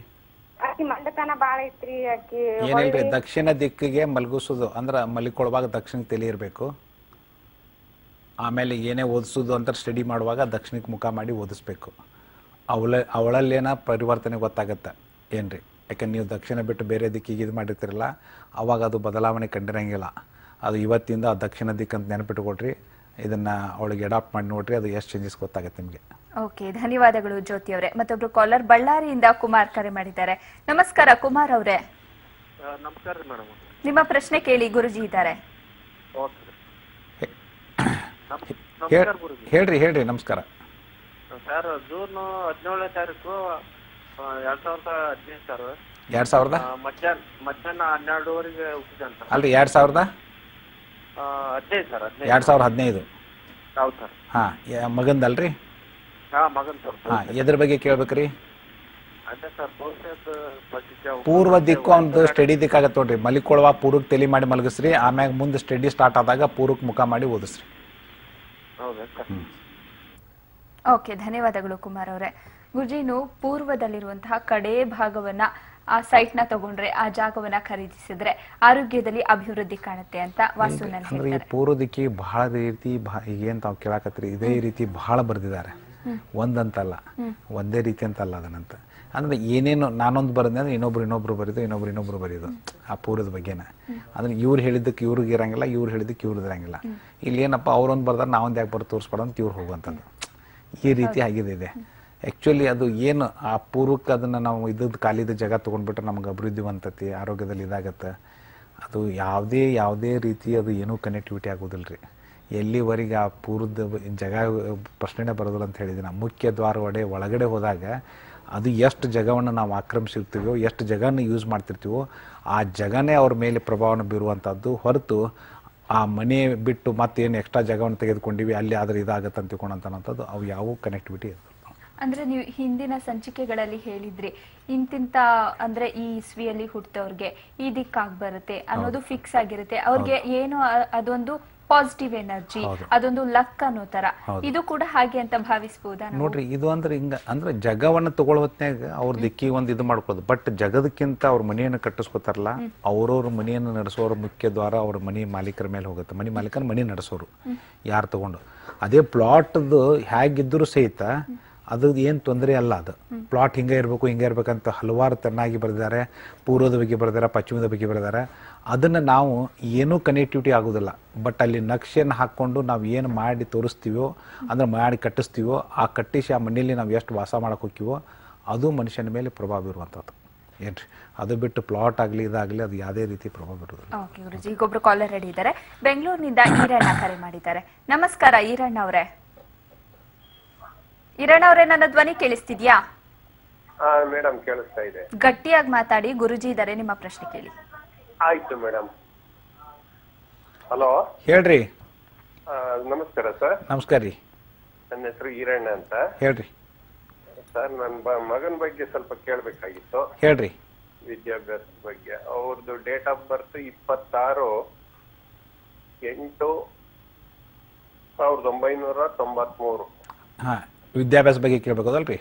ಆಕಿ ಮಂಡತನ ಬಾಳ ಐತ್ರಿ. ಆಕಿ ಏನಿಲ್ರಿ, ದಕ್ಷಿಣ ದಿಕ್ಕಿಗೆ ಮಲಗಿಸೋದು ಅಂದ್ರೆ ಮಲಿಕೊಳ್ಳುವಾಗ ದಕ್ಷಿಣ ತಲೆ ಇರಬೇಕು. ಆಮೇಲೆ ಏನೇ ಓದಿಸೋದು ಅಂತ ಸ್ಟಡಿ ಮಾಡುವಾಗ ದಕ್ಷಿಣಕ್ಕೆ ಮುಖ ಮಾಡಿ ಓದಿಸ್ಬೇಕು. ಅವಳಲ್ಲೇನ ಪರಿವರ್ತನೆ ಗೊತ್ತಾಗತ್ತೆ ಏನ್ರಿ. ಯಾಕಂದ್ರೆ ನೀವು ದಕ್ಷಿಣ ಬಿಟ್ಟು ಬೇರೆ ದಿಕ್ಕಿಗೆ ಇದು ಮಾಡಿರ್ತಿರಲ್ಲ, ಅವಾಗ ಅದು ಬದಲಾವಣೆ ಕಂಡಿರಂಗಿಲ್ಲ. ಅದು ಇವತ್ತಿಂದ ದಕ್ಷಿಣ ದಿಕ್ಕಂತ ನೆನಪಿಟ್ಕೊಳ್ರಿ. ಇದನ್ನ ಅವಳಿಗೆ ಅಡಾಪ್ಟ್ ಮಾಡಿ ನೋಡ್ರಿ, ಅದು ಎಷ್ಟು ಚೇಂಜಸ್ ಗೊತ್ತಾಗುತ್ತೆ ನಿಮಗೆ. ಓಕೆ, ಧನ್ಯವಾದಗಳು ಜ್ಯೋತಿ ಅವರೇ. ಮತ್ತೊಬ್ರು ಕಾಲರ್ ಬಳ್ಳಾರಿಯಿಂದ ಕುಮಾರ್ ಕರೆ ಮಾಡಿದ್ದಾರೆ. ನಮಸ್ಕಾರ ಕುಮಾರ್ ಅವರೇ. ನಮಸ್ಕಾರ ಮೇಡಮ್. ನಿಮ್ಮ ಪ್ರಶ್ನೆ ಕೇಳಿ, ಗುರುಜಿ ಇದ್ದಾರೆ. ಹೇಳ್ರಿ. ನಮಸ್ಕಾರ ಸರ್. ಜೂನ್ 17ನೇ ತಾರೀಕು 2015 ಸರ್. 2000 ಮಧ್ಯಾಹ್ನ 12:30 ಹುಟ್ಟಿದಂತ. ಅಲ್ರಿ 2015 ಸರ್. 2015. ಹೌದು ಸರ್. ಹಾ, ಮಗಂದಲ್ರಿ? ಹಾ, ಮಗನ್ ಸರ್. ಹಾ, ಎದ್ರ ಬಗ್ಗೆ ಕೇಳ್ಬೇಕ್ರಿ? ಅದೇ ಸರ್, ಪೂರ್ವ ದಿಕ್ಕು ಒಂದು ಸ್ಟಡಿ ದಿಕ್ಕಾಗತ್ತೆ ನೋಡ್ರಿ. ಮಲಿಕೊಳ್ಳುವ ಪೂರ್ವಕ್ಕೆ ತಲೆ ಮಾಡಿ ಮಲಗಿಸ್ರಿ, ಆಮ್ಯಾಗ ಮುಂದೆ ಸ್ಟಡಿ ಸ್ಟಾರ್ಟ್ ಆದಾಗ ಪೂರ್ವಕ್ಕೆ ಮುಖ ಮಾಡಿ ಓದಿಸ್ರಿ. ಓಕೆ, ಧನ್ಯವಾದಗಳು ಕುಮಾರ್ ಅವರೇ. ಗುರುಜಿನು ಪೂರ್ವದಲ್ಲಿರುವಂತಹ ಕಡೆ ಭಾಗವನ್ನ ಆ ಸೈಟ್ ನ ತಗೊಂಡ್ರೆ, ಆ ಜಾಗವನ್ನ ಖರೀದಿಸಿದ್ರೆ ಆರೋಗ್ಯದಲ್ಲಿ ಅಭಿವೃದ್ಧಿ ಕಾಣುತ್ತೆ ಅಂತ ವಾಸ್ತುನಲ್ಲಿ ಅಂದ್ರೆ ಈ ಪೂರ್ವ ದಿಕ್ಕಿಗೆ ಬಹಳ ರೀತಿ ಈಗೇನ್ ತಾವು ಕೇಳಾಕತ್ರಿ, ಇದೇ ರೀತಿ ಬಹಳ ಬರ್ದಿದ್ದಾರೆ. ಒಂದಂತಲ್ಲ, ಒಂದೇ ರೀತಿ ಅಂತಲ್ಲ ಅದನ್ನಂತ. ಅಂದ್ರೆ ಏನೇನು ನಾನೊಂದು ಬರೆದೆ ಅಂದ್ರೆ ಇನ್ನೊಬ್ರು ಬರೀದು, ಇನ್ನೊಬ್ರು ಬರೀದು ಆ ಪೂರ್ವದ ಬಗ್ಗೆನ. ಅಂದ್ರೆ ಇವ್ರು ಹೇಳಿದ್ದಕ್ಕೆ ಇವ್ರಿಗೆ ಇರಂಗಿಲ್ಲ, ಇವ್ರು ಹೇಳಿದ್ದಕ್ಕೆ ಇವ್ರದ್ದು ಇರಂಗಿಲ್ಲ. ಇಲ್ಲಿ ಏನಪ್ಪ ಅವ್ರೊಂದು ಬರ್ದಾರ ನಾವೊಂದು ಯಾಕೆ ಬರೋದು ತೋರಿಸ್ಕೊಡ ಅಂತ ಇವ್ರು ಹೋಗುವಂಥದ್ದು ಈ ರೀತಿ ಆಗಿದೆ. ಆ್ಯಕ್ಚುಲಿ ಅದು ಏನು ಆ ಪೂರ್ವಕ್ಕೆ ಅದನ್ನು ನಾವು ಇದ್ದದ್ದು ಖಾಲಿದ ಜಾಗ ತೊಗೊಂಡ್ಬಿಟ್ರೆ ನಮ್ಗೆ ಅಭಿವೃದ್ಧಿ ಹೊಂದತಿ, ಆರೋಗ್ಯದಲ್ಲಿ ಇದಾಗತ್ತೆ. ಅದು ಯಾವುದೇ ರೀತಿ ಅದು ಏನೂ ಕನೆಕ್ಟಿವಿಟಿ ಆಗೋದಿಲ್ಲ ರೀ. ಎಲ್ಲಿವರೆಗೆ ಆ ಪೂರ್ವದ ಜಾಗ ಪ್ರಶ್ನೆನೇ ಬರೋದಿಲ್ಲ ಅಂತ ಹೇಳಿದ್ದೀನಿ. ಮುಖ್ಯ ದ್ವಾರ ಒಳಗಡೆ ಹೋದಾಗ ಅದು ಎಷ್ಟು ಜಾಗವನ್ನು ನಾವು ಆಕ್ರಮಿಸಿರ್ತೀವೋ, ಎಷ್ಟು ಜಾಗನ ಯೂಸ್ ಮಾಡ್ತಿರ್ತೀವೋ, ಆ ಜಾಗನೇ ಅವ್ರ ಮೇಲೆ ಪ್ರಭಾವನ ಬೀರುವಂಥದ್ದು ಹೊರತು ಆ ಮನೆ ಬಿಟ್ಟು ಮತ್ತೇನು ಎಕ್ಸ್ಟ್ರಾ ಜಾಗವನ್ನು ತೆಗೆದುಕೊಂಡಿವಿ ಅಲ್ಲಿ ಆದ್ರೆ ಇದಾಗತ್ತೆ ಅಂತ ತಿಳ್ಕೊಂಡಂಥದ್ದು ಅವು ಯಾವ ಕನೆಕ್ಟಿವಿಟಿ ಇರ್ತದೆ. ಅಂದ್ರೆ ನೀವು ಹಿಂದಿನ ಸಂಚಿಕೆಗಳಲ್ಲಿ ಹೇಳಿದ್ರಿ, ಇಂತಿಂತ ಅಂದ್ರೆ ಈ ಇಸ್ವಿಯಲ್ಲಿ ಹುಟ್ಟದವ್ರಿಗೆ ಈ ದಿಕ್ಕಾಗ್ ಬರುತ್ತೆ ಅನ್ನೋದು ಫಿಕ್ಸ್ ಆಗಿರುತ್ತೆ. ಅವ್ರಿಗೆ ಏನು ಅದೊಂದು ಪಾಸಿಟಿವ್ ಎನರ್ಜಿ, ಅದೊಂದು ಲಕ್ ಅನ್ನೋ ತರ. ಇದು ಕೂಡ ಹಾಗೆ ಅಂತ ಭಾವಿಸಬಹುದಾ? ನೋಡ್ರಿ, ಇದು ಅಂದ್ರೆ ಹಿಂಗ ಅಂದ್ರೆ ಜಗವನ್ನ ತಗೊಳ್ಳೋ ಹೊತ್ನ್ಯಾಗ ಅವ್ರ ದಿಕ್ಕಿಗೆ ಒಂದು ಇದು ಮಾಡ್ಕೊಳ್ಳೋದು. ಬಟ್ ಜಗದಕ್ಕಿಂತ ಅವ್ರ ಮನೆಯನ್ನು ಕಟ್ಟಿಸ್ಕೊತಾರಲ್ಲ, ಅವ್ರವ್ರ ಮನೆಯನ್ನು ನಡೆಸೋರು ಮುಖ್ಯ ದ್ವಾರ ಅವ್ರ ಮನೆ ಮಾಲೀಕರ ಮೇಲೆ ಹೋಗುತ್ತೆ. ಮನೆ ಮಾಲೀಕರ ಮನೆ ನಡೆಸೋರು ಯಾರು ತಗೊಂಡು. ಅದೇ ಪ್ಲಾಟ್ದು ಹೇಗಿದ್ದರೂ ಸಹಿತ ಅದು ಏನು ತೊಂದರೆ ಅಲ್ಲ. ಅದು ಪ್ಲಾಟ್ ಹಿಂಗೆ ಇರ್ಬೇಕಂತ ಹಲವಾರು ಚೆನ್ನಾಗಿ ಬರೆದಿದ್ದಾರೆ. ಪೂರ್ವದ ಬಗ್ಗೆ ಬರೆದಾರೆ, ಪಶ್ಚಿಮದ ಬಗ್ಗೆ ಬರೆದಾರೆ. ಅದನ್ನು ನಾವು ಏನೂ ಕನೆಕ್ಟಿವಿಟಿ ಆಗೋದಿಲ್ಲ. ಬಟ್ ಅಲ್ಲಿ ನಕ್ಷೆಯನ್ನು ಹಾಕ್ಕೊಂಡು ನಾವು ಏನು ಮಾಡಿ ತೋರಿಸ್ತೀವೋ, ಅಂದ್ರೆ ಮಾಡಿ ಕಟ್ಟಿಸ್ತೀವೋ, ಆ ಕಟ್ಟಿಸಿ ಆ ಮನೆಯಲ್ಲಿ ನಾವು ಎಷ್ಟು ವಾಸ ಮಾಡಕ್ಕೆ ಹೋಗ್ತೀವೋ ಅದು ಮನುಷ್ಯನ ಮೇಲೆ ಪ್ರಭಾವ ಬೀರುವಂಥದ್ದು ಏನ್ರಿ. ಅದು ಬಿಟ್ಟು ಪ್ಲಾಟ್ ಆಗಲಿ ಇದಾಗಲಿ ಅದು ಯಾವುದೇ ರೀತಿ ಪ್ರಭಾವ ಬೀರೋದಿಲ್ಲ. ಓಕೆ ಗುರುಜಿ, ಈಗೊಬ್ರು ಕಾಲರ್ ರೆಡಿ ಇದ್ದಾರೆ. ಬೆಂಗಳೂರಿನಿಂದ ಈರಣ್ಣ ಕರೆ ಮಾಡಿದ್ದಾರೆ. ನಮಸ್ಕಾರ ಈರಣ್ಣ ಅವರೇ. ಈರಣ್ಣ ಅವರೇ, ನನ್ನ ಧ್ವನಿ ಕೇಳಿಸ್ತಿದ್ಯಾ? ಮೇಡಮ್ ಕೇಳಿಸ್ತಾ ಇದೆ. ಗಟ್ಟಿಯಾಗಿ ಮಾತಾಡಿ, ಗುರುಜಿ ಇದ್ದಾರೆ, ನಿಮ್ಮ ಪ್ರಶ್ನೆ ಕೇಳಿ. ಆಯ್ತು ಮೇಡಮ್. ಹಲೋ, ಹೇಳ್ರಿ. ನಮಸ್ಕಾರ ಸರ್. ನಮಸ್ಕಾರ ರೀ. ನನ್ನ ಹೆಸರು ಈರಣ್ಣ ಅಂತ. ಹೇಳ್ರಿ ಸರ್. ನನ್ನ ಮಗನ ಬಗ್ಗೆ ಸ್ವಲ್ಪ ಕೇಳಬೇಕಾಗಿತ್ತು. ಹೇಳ್ರಿ. ವಿದ್ಯಾಭ್ಯಾಸದ ಬಗ್ಗೆ. ಅವ್ರದ್ದು ಡೇಟ್ ಆಫ್ ಬರ್ತ್ 26/8/1993. ಹಾ, ವಿದ್ಯಾಭ್ಯಾಸ ಬಗ್ಗೆ ಕೇಳ್ಬೇಕಲ್ರಿ?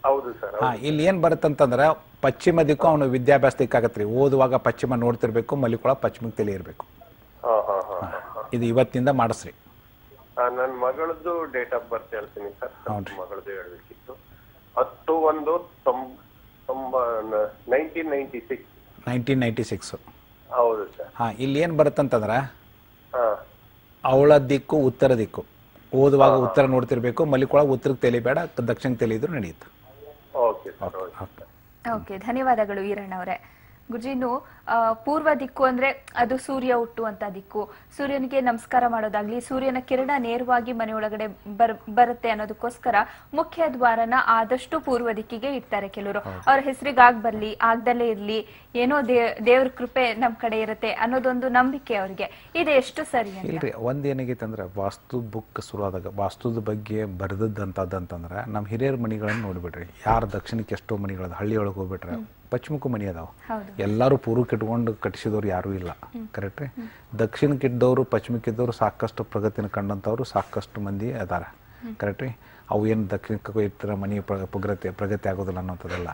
ಹೌದು ಸರ್. ಹಾ, ಇಲ್ಲಿ ಏನ್ ಬರುತ್ತಂತಂದ್ರ ಪಶ್ಚಿಮ ದಿಕ್ಕು ಅವನು ವಿದ್ಯಾಭ್ಯಾಸ ದಿಕ್ಕಾಗತ್ರಿ. ಓದುವಾಗ ಪಶ್ಚಿಮ ನೋಡ್ತಿರ್ಬೇಕು, ಮಲಿಕೊಳ ಪಶ್ಚಿಮಕ್ಕೆ ತಲೆ ಇರ್ಬೇಕು. ಇದು ಇವತ್ತಿಂದ ಮಾಡಿಸ್ರಿ. ನನ್ನ ಮಗಳದ್ದು ಡೇಟ್ ಆಫ್ ಬರ್ತ್ ಹೇಳ್ತೀನಿ ಸರ್. ಮಗಳದ್ದು ಹೇಳ್ಬೇಕಿತ್ತು. 10/1/1996. ಹೌದು ಸರ್. ಹಾ, ಇಲ್ಲಿ ಏನ್ ಬರುತ್ತಂತಂದ್ರ ಅವಳ ದಿಕ್ಕು ಉತ್ತರ ದಿಕ್ಕು. ಓದುವಾಗ ಉತ್ತರ ನೋಡ್ತಿರ್ಬೇಕು, ಮಲಿಕೊಳ ಉತ್ತರಕ್ಕೆ ತಲೆ ಬೇಡ, ದಕ್ಷಿಣಕ್ಕೆ ತಲೆ ಇದ್ರು ನಡೆಯುತ್ತೆ. ಓಕೆ, ಧನ್ಯವಾದಗಳು ಈರಣ್ಣ ಅವರೇ. ಗುರುಜಿನು ಪೂರ್ವ ದಿಕ್ಕು ಅಂದ್ರೆ ಅದು ಸೂರ್ಯ ಹುಟ್ಟುವಂತ ದಿಕ್ಕು. ಸೂರ್ಯನಿಗೆ ನಮಸ್ಕಾರ ಮಾಡೋದಾಗ್ಲಿ, ಸೂರ್ಯನ ಕಿರಣ ನೇರವಾಗಿ ಮನೆಯೊಳಗಡೆ ಬರುತ್ತೆ ಅನ್ನೋದಕ್ಕೋಸ್ಕರ ಮುಖ್ಯ ದ್ವಾರನ ಆದಷ್ಟು ಪೂರ್ವ ದಿಕ್ಕಿಗೆ ಇಡ್ತಾರೆ ಕೆಲವರು. ಅವ್ರ ಹೆಸರಿಗೆ ಬರ್ಲಿ, ಆಗ್ದಲ್ಲೇ ಇರ್ಲಿ, ಏನೋ ದೇವ್ರ ಕೃಪೆ ನಮ್ ಕಡೆ ಇರುತ್ತೆ ಅನ್ನೋದೊಂದು ನಂಬಿಕೆ ಅವ್ರಿಗೆ. ಇದು ಎಷ್ಟು ಸರಿ? ಇಲ್ರಿ, ಒಂದೇನಾಗೈತೆ ಅಂದ್ರೆ ವಾಸ್ತು ಬುಕ್ ಶುರು ಆದಾಗ ವಾಸ್ತುದ ಬಗ್ಗೆ ಬರೆದದ್ದಂತಂದ್ರೆ ನಮ್ಮ ಹಿರಿಯರ ಮನಿಗಳನ್ನ ನೋಡ್ಬಿಡ್ರಿ. ಯಾರು ದಕ್ಷಿಣಕ್ಕೆ ಎಷ್ಟೋ ಮನಿಗಳದ, ಹಳ್ಳಿಯೊಳಗೆ ಹೋಗ್ಬಿಟ್ರೆ ಪಶ್ಚಿಮಕ್ಕೂ ಮನಿ ಅದಾವ. ಎಲ್ಲರೂ ಪೂರ್ವಕ್ಕೆ ಇಟ್ಕೊಂಡು ಕಟ್ಟಿಸಿದವ್ರು ಯಾರೂ ಇಲ್ಲ. ಕರೆಕ್ಟ್ ರೀ? ದಕ್ಷಿಣಕ್ಕೆ ಇದ್ದವರು ಪಶ್ಚಿಮಕ್ಕೆ ಇದ್ದವರು ಸಾಕಷ್ಟು ಪ್ರಗತಿನ ಕಂಡಂಥವ್ರು ಸಾಕಷ್ಟು ಮಂದಿ ಅದಾರ. ಕರೆಕ್ಟ್ ರೀ? ಅವು ಏನು ದಕ್ಷಿಣಕ್ಕೆ ಇರ್ತಾರೆ ಮನೆ ಪ್ರಗತಿ ಆಗೋದಿಲ್ಲ ಅನ್ನೋಂಥದ್ದೆಲ್ಲ.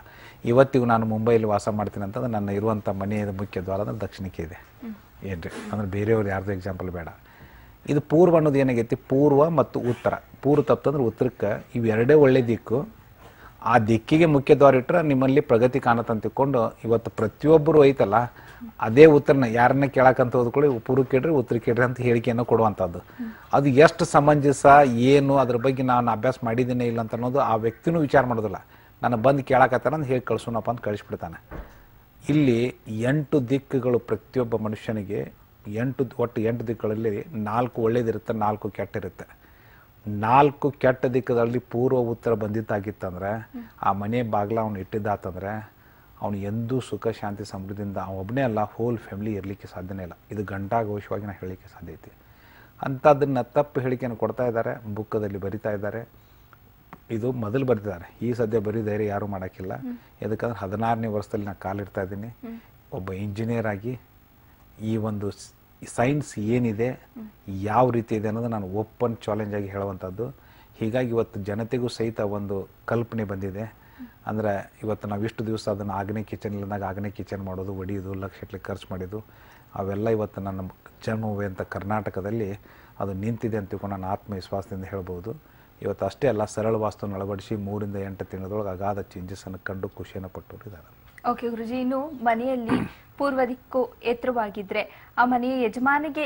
ಇವತ್ತಿಗೂ ನಾನು ಮುಂಬೈಲಿ ವಾಸ ಮಾಡ್ತೀನಿ ಅಂತಂದ್ರೆ ನನ್ನ ಇರುವಂಥ ಮನೆಯ ಮುಖ್ಯ ದ್ವಾರ ಅಂದ್ರೆ ದಕ್ಷಿಣಕ್ಕೆ ಇದೆ. ಏನ್ರಿ ಅಂದ್ರೆ ಬೇರೆಯವ್ರು ಯಾರ್ದು ಎಕ್ಸಾಂಪಲ್ ಬೇಡ. ಇದು ಪೂರ್ವ ಅನ್ನೋದು ಏನಾಗೈತಿ, ಪೂರ್ವ ಮತ್ತು ಉತ್ತರ. ಪೂರ್ವ ತಪ್ಪಂದ್ರೆ ಉತ್ತರಕ್ಕೆ ಇವೆರಡೇ ಒಳ್ಳೆ ದಿಕ್ಕು. ಆ ದಿಕ್ಕಿಗೆ ಮುಖ್ಯ ದ್ವಾರ ಇಟ್ಟರೆ ನಿಮ್ಮಲ್ಲಿ ಪ್ರಗತಿ ಕಾಣತ್ತಂತ ತಿಳ್ಕೊಂಡು ಇವತ್ತು ಪ್ರತಿಯೊಬ್ಬರು ಐತಲ್ಲ ಅದೇ ಉತ್ತರನ ಯಾರನ್ನ ಕೇಳಕ್ಕಂತ ಹೋದ್ಕೊಳ್ಳಿ, ಪೂರ್ವಕ್ಕೆ ಇಡ್ರಿ ಉತ್ತರಕ್ಕೆ ಇಡ್ರಿ ಅಂತ ಹೇಳಿಕೆಯನ್ನು ಕೊಡುವಂಥದ್ದು. ಅದು ಎಷ್ಟು ಸಮಂಜಸ ಏನು ಅದ್ರ ಬಗ್ಗೆ ನಾನು ಅಭ್ಯಾಸ ಮಾಡಿದ್ದೇನೆ ಇಲ್ಲ ಅಂತ ಅನ್ನೋದು ಆ ವ್ಯಕ್ತಿನೂ ವಿಚಾರ ಮಾಡೋದಿಲ್ಲ. ನಾನು ಬಂದು ಕೇಳಕತ್ತಾನ ಅಂತ ಹೇಳಿ ಕಳ್ಸೋಣಪ್ಪ ಅಂತ ಕಳಿಸ್ಬಿಡ್ತಾನೆ. ಇಲ್ಲಿ 8 ದಿಕ್ಕುಗಳು ಪ್ರತಿಯೊಬ್ಬ ಮನುಷ್ಯನಿಗೆ. ಒಟ್ಟು 8 ದಿಕ್ಕುಗಳಲ್ಲಿ 4 ಒಳ್ಳೇದಿರುತ್ತೆ, 4 ಕೆಟ್ಟಿರುತ್ತೆ. 4 ಕೆಟ್ಟ ದಿಕ್ಕದಲ್ಲಿ ಪೂರ್ವ ಉತ್ತರ ಬಂದಿದ್ದಾಗಿತ್ತಂದ್ರೆ ಆ ಮನೆ ಬಾಗ್ಲ ಅವ್ನು ಇಟ್ಟಿದ್ದಾತಂದ್ರೆ ಅವನು ಎಂದೂ ಸುಖ ಶಾಂತಿ ಸಮೃದ್ಧಿಯಿಂದ ಒಬ್ಬನೇ ಅಲ್ಲ, ಹೋಲ್ ಫ್ಯಾಮಿಲಿ ಇರಲಿಕ್ಕೆ ಸಾಧ್ಯನೇ ಇಲ್ಲ. ಇದು ಗಂಟಾಘೋಷವಾಗಿ ನಾನು ಹೇಳಲಿಕ್ಕೆ ಸಾಧ್ಯ ಐತಿ. ಅಂಥದ್ದನ್ನು ತಪ್ಪು ಹೇಳಿಕೆಯನ್ನು ಕೊಡ್ತಾ ಇದ್ದಾರೆ, ಬುಕ್ಕದಲ್ಲಿ ಬರಿತಾ ಇದ್ದಾರೆ. ಇದು ಮೊದಲು ಬರೆದಿದ್ದಾರೆ, ಈ ಸದ್ಯ ಬರೀ ಯಾರೂ ಮಾಡೋಕ್ಕಿಲ್ಲ. ಯಾಕಂದ್ರೆ 16ನೇ ವರ್ಷದಲ್ಲಿ ನಾನು ಕಾಲಿಡ್ತಾ ಇದ್ದೀನಿ. ಒಬ್ಬ ಇಂಜಿನಿಯರ್ ಆಗಿ ಈ ಒಂದು ಸೈನ್ಸ್ ಏನಿದೆ, ಯಾವ ರೀತಿ ಇದೆ ಅನ್ನೋದು ನಾನು ಓಪನ್ ಚಾಲೆಂಜ್ ಆಗಿ ಹೇಳುವಂಥದ್ದು. ಹೀಗಾಗಿ ಇವತ್ತು ಜನತೆಗೂ ಸಹಿತ ಒಂದು ಕಲ್ಪನೆ ಬಂದಿದೆ. ಅಂದರೆ ಇವತ್ತು ನಾವು ಇಷ್ಟು ದಿವಸ ಅದನ್ನು ಆಗ್ನೇ ಕಿಚನ್ ಇಲ್ಲದಾಗ ಆಗ್ನೇ ಕಿಚನ್ ಮಾಡೋದು, ಒಡೆಯೋದು, ಲಕ್ಷಗಟ್ಟಲೆ ಖರ್ಚು ಮಾಡಿದ್ದು ಅವೆಲ್ಲ ಇವತ್ತು ನನ್ನ ಜನ್ಮಭೂಮಿ ಅಂತ ಕರ್ನಾಟಕದಲ್ಲಿ ಅದು ನಿಂತಿದೆ ಅಂತ ತಿಳ್ಕೊಂಡು ನಾನು ಆತ್ಮವಿಶ್ವಾಸದಿಂದ ಹೇಳ್ಬೋದು. ಇವತ್ತು ಅಷ್ಟೇ ಅಲ್ಲ, ಸರಳ ವಾಸ್ತುವನ್ನು ಅಳವಡಿಸಿ 3 ರಿಂದ 8 ತಿಂಗಳೊಳಗೆ ಅಗಾಧ ಚೇಂಜಸ್ಸನ್ನು ಕಂಡು ಖುಷಿಯನ್ನು ಪಟ್ಟವರು ಇದ್ದಾರೆ. ಓಕೆ ಗುರುಜಿ, ಇನ್ನು ಮನೆಯಲ್ಲಿ ಪೂರ್ವ ದಿಕ್ಕು ಎತ್ತರವಾಗಿದ್ರೆ ಆ ಮನೆಯ ಯಜಮಾನಿಗೆ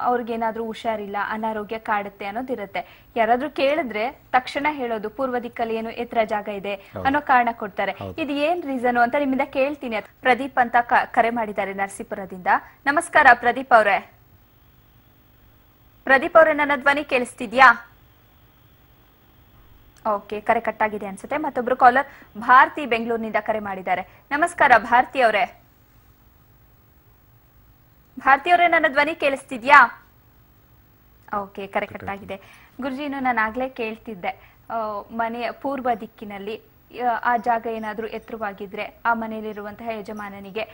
ಅವ್ರಿಗೇನಾದ್ರೂ ಹುಷಾರಿಲ್ಲ, ಅನಾರೋಗ್ಯ ಕಾಡುತ್ತೆ ಅನ್ನೋದಿರುತ್ತೆ. ಯಾರಾದ್ರೂ ಕೇಳಿದ್ರೆ ತಕ್ಷಣ ಹೇಳೋದು ಪೂರ್ವ ದಿಕ್ಕಲ್ಲಿ ಏನು ಎತ್ತರ ಜಾಗ ಇದೆ ಅನ್ನೋ ಕಾರಣ ಕೊಡ್ತಾರೆ. ಇದು ಏನ್ ರೀಸನ್ ಅಂತ ನಿಮ್ಮಿಂದ ಕೇಳ್ತೀನಿ. ಪ್ರದೀಪ್ ಅಂತ ಕರೆ ಮಾಡಿದ್ದಾರೆ ನರಸೀಪುರದಿಂದ. ನಮಸ್ಕಾರ ಪ್ರದೀಪ್ ಅವ್ರೆ. ಪ್ರದೀಪ್ ಅವ್ರೆ, ನನ್ನ ಧ್ವನಿ ಕೇಳಿಸ್ತಿದ್ಯಾ? ಓಕೆ, ಕರೆ ಕಟ್ಟಾಗಿದೆ ಅನ್ಸುತ್ತೆ. ಮತ್ತೊಬ್ರು ಕಾಲರ್ ಭಾರತಿ ಬೆಂಗಳೂರಿನಿಂದ ಕರೆ ಮಾಡಿದ್ದಾರೆ. ನಮಸ್ಕಾರ ಭಾರತಿ ಅವರೇ. ಭಾರತಿ ಅವರೇ, ನನ್ನ ಧ್ವನಿ ಕೇಳಿಸ್ತಿದ್ಯಾ? ಓಕೆ, ಕರೆ ಕಟ್ಟಾಗಿದೆ. ಗುರುಜಿನು ನಾನು ಆಗ್ಲೇ ಕೇಳ್ತಿದ್ದೆ, ಮನೆಯ ಪೂರ್ವ ದಿಕ್ಕಿನಲ್ಲಿ ಆ ಜಾಗ ಏನಾದ್ರೂ ಎತ್ತರವಾಗಿದ್ರೆ ಆ ಮನೆಯಲ್ಲಿರುವಂತಹ ಯಜಮಾನನಿಗೆ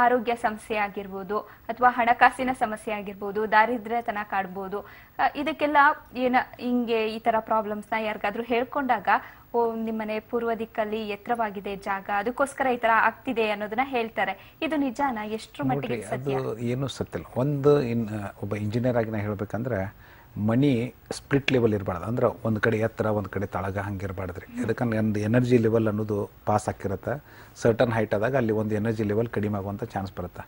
ಆರೋಗ್ಯ ಸಮಸ್ಯೆ ಆಗಿರ್ಬೋದು, ಅಥವಾ ಹಣಕಾಸಿನ ಸಮಸ್ಯೆ ಆಗಿರ್ಬೋದು, ದಾರಿದ್ರ್ಯತನ ಕಾಡ್ಬೋದು. ಇದಕ್ಕೆಲ್ಲ ಹಿಂಗೆ ಈ ತರ ಪ್ರಾಬ್ಲಮ್ಸ್ ನ ಯಾರಿಗಾದ್ರೂ ಹೇಳ್ಕೊಂಡಾಗ, ನಿಮ್ಮನೆ ಪೂರ್ವ ದಿಕ್ಕಲ್ಲಿ ಎತ್ತರವಾಗಿದೆ ಜಾಗ, ಅದಕ್ಕೋಸ್ಕರ ಈ ತರ ಆಗ್ತಿದೆ ಅನ್ನೋದನ್ನ ಹೇಳ್ತಾರೆ. ಇದು ನಿಜಾನ? ಎಷ್ಟರ ಮಟ್ಟಿಗೆ ಸತ್ಯ? ಅದು ಏನು ಸತ್ಯ. ಒಬ್ಬ ಇಂಜಿನಿಯರ್ ಆಗಿ ನಾ ಹೇಳ್ಬೇಕಂದ್ರೆ ಮನಿ ಸ್ಪ್ಲಿಟ್ ಲೆವೆಲ್ ಇರಬಾರ್ದು. ಅಂದ್ರೆ ಒಂದು ಕಡೆ ಎತ್ತರ, ಒಂದು ಕಡೆ ತಳಗ ಹಂಗಿರಬಾರ್ದ್ರಿ. ಯಾಕಂದ್ರೆ ಒಂದು ಎನರ್ಜಿ ಲೆವೆಲ್ ಅನ್ನೋದು ಪಾಸ್ ಆಗಿರುತ್ತೆ. ಸರ್ಟನ್ ಹೈಟ್ ಆದಾಗ ಅಲ್ಲಿ ಒಂದು ಎನರ್ಜಿ ಲೆವೆಲ್ ಕಡಿಮೆ ಆಗುವಂಥ ಚಾನ್ಸ್ ಬರುತ್ತೆ.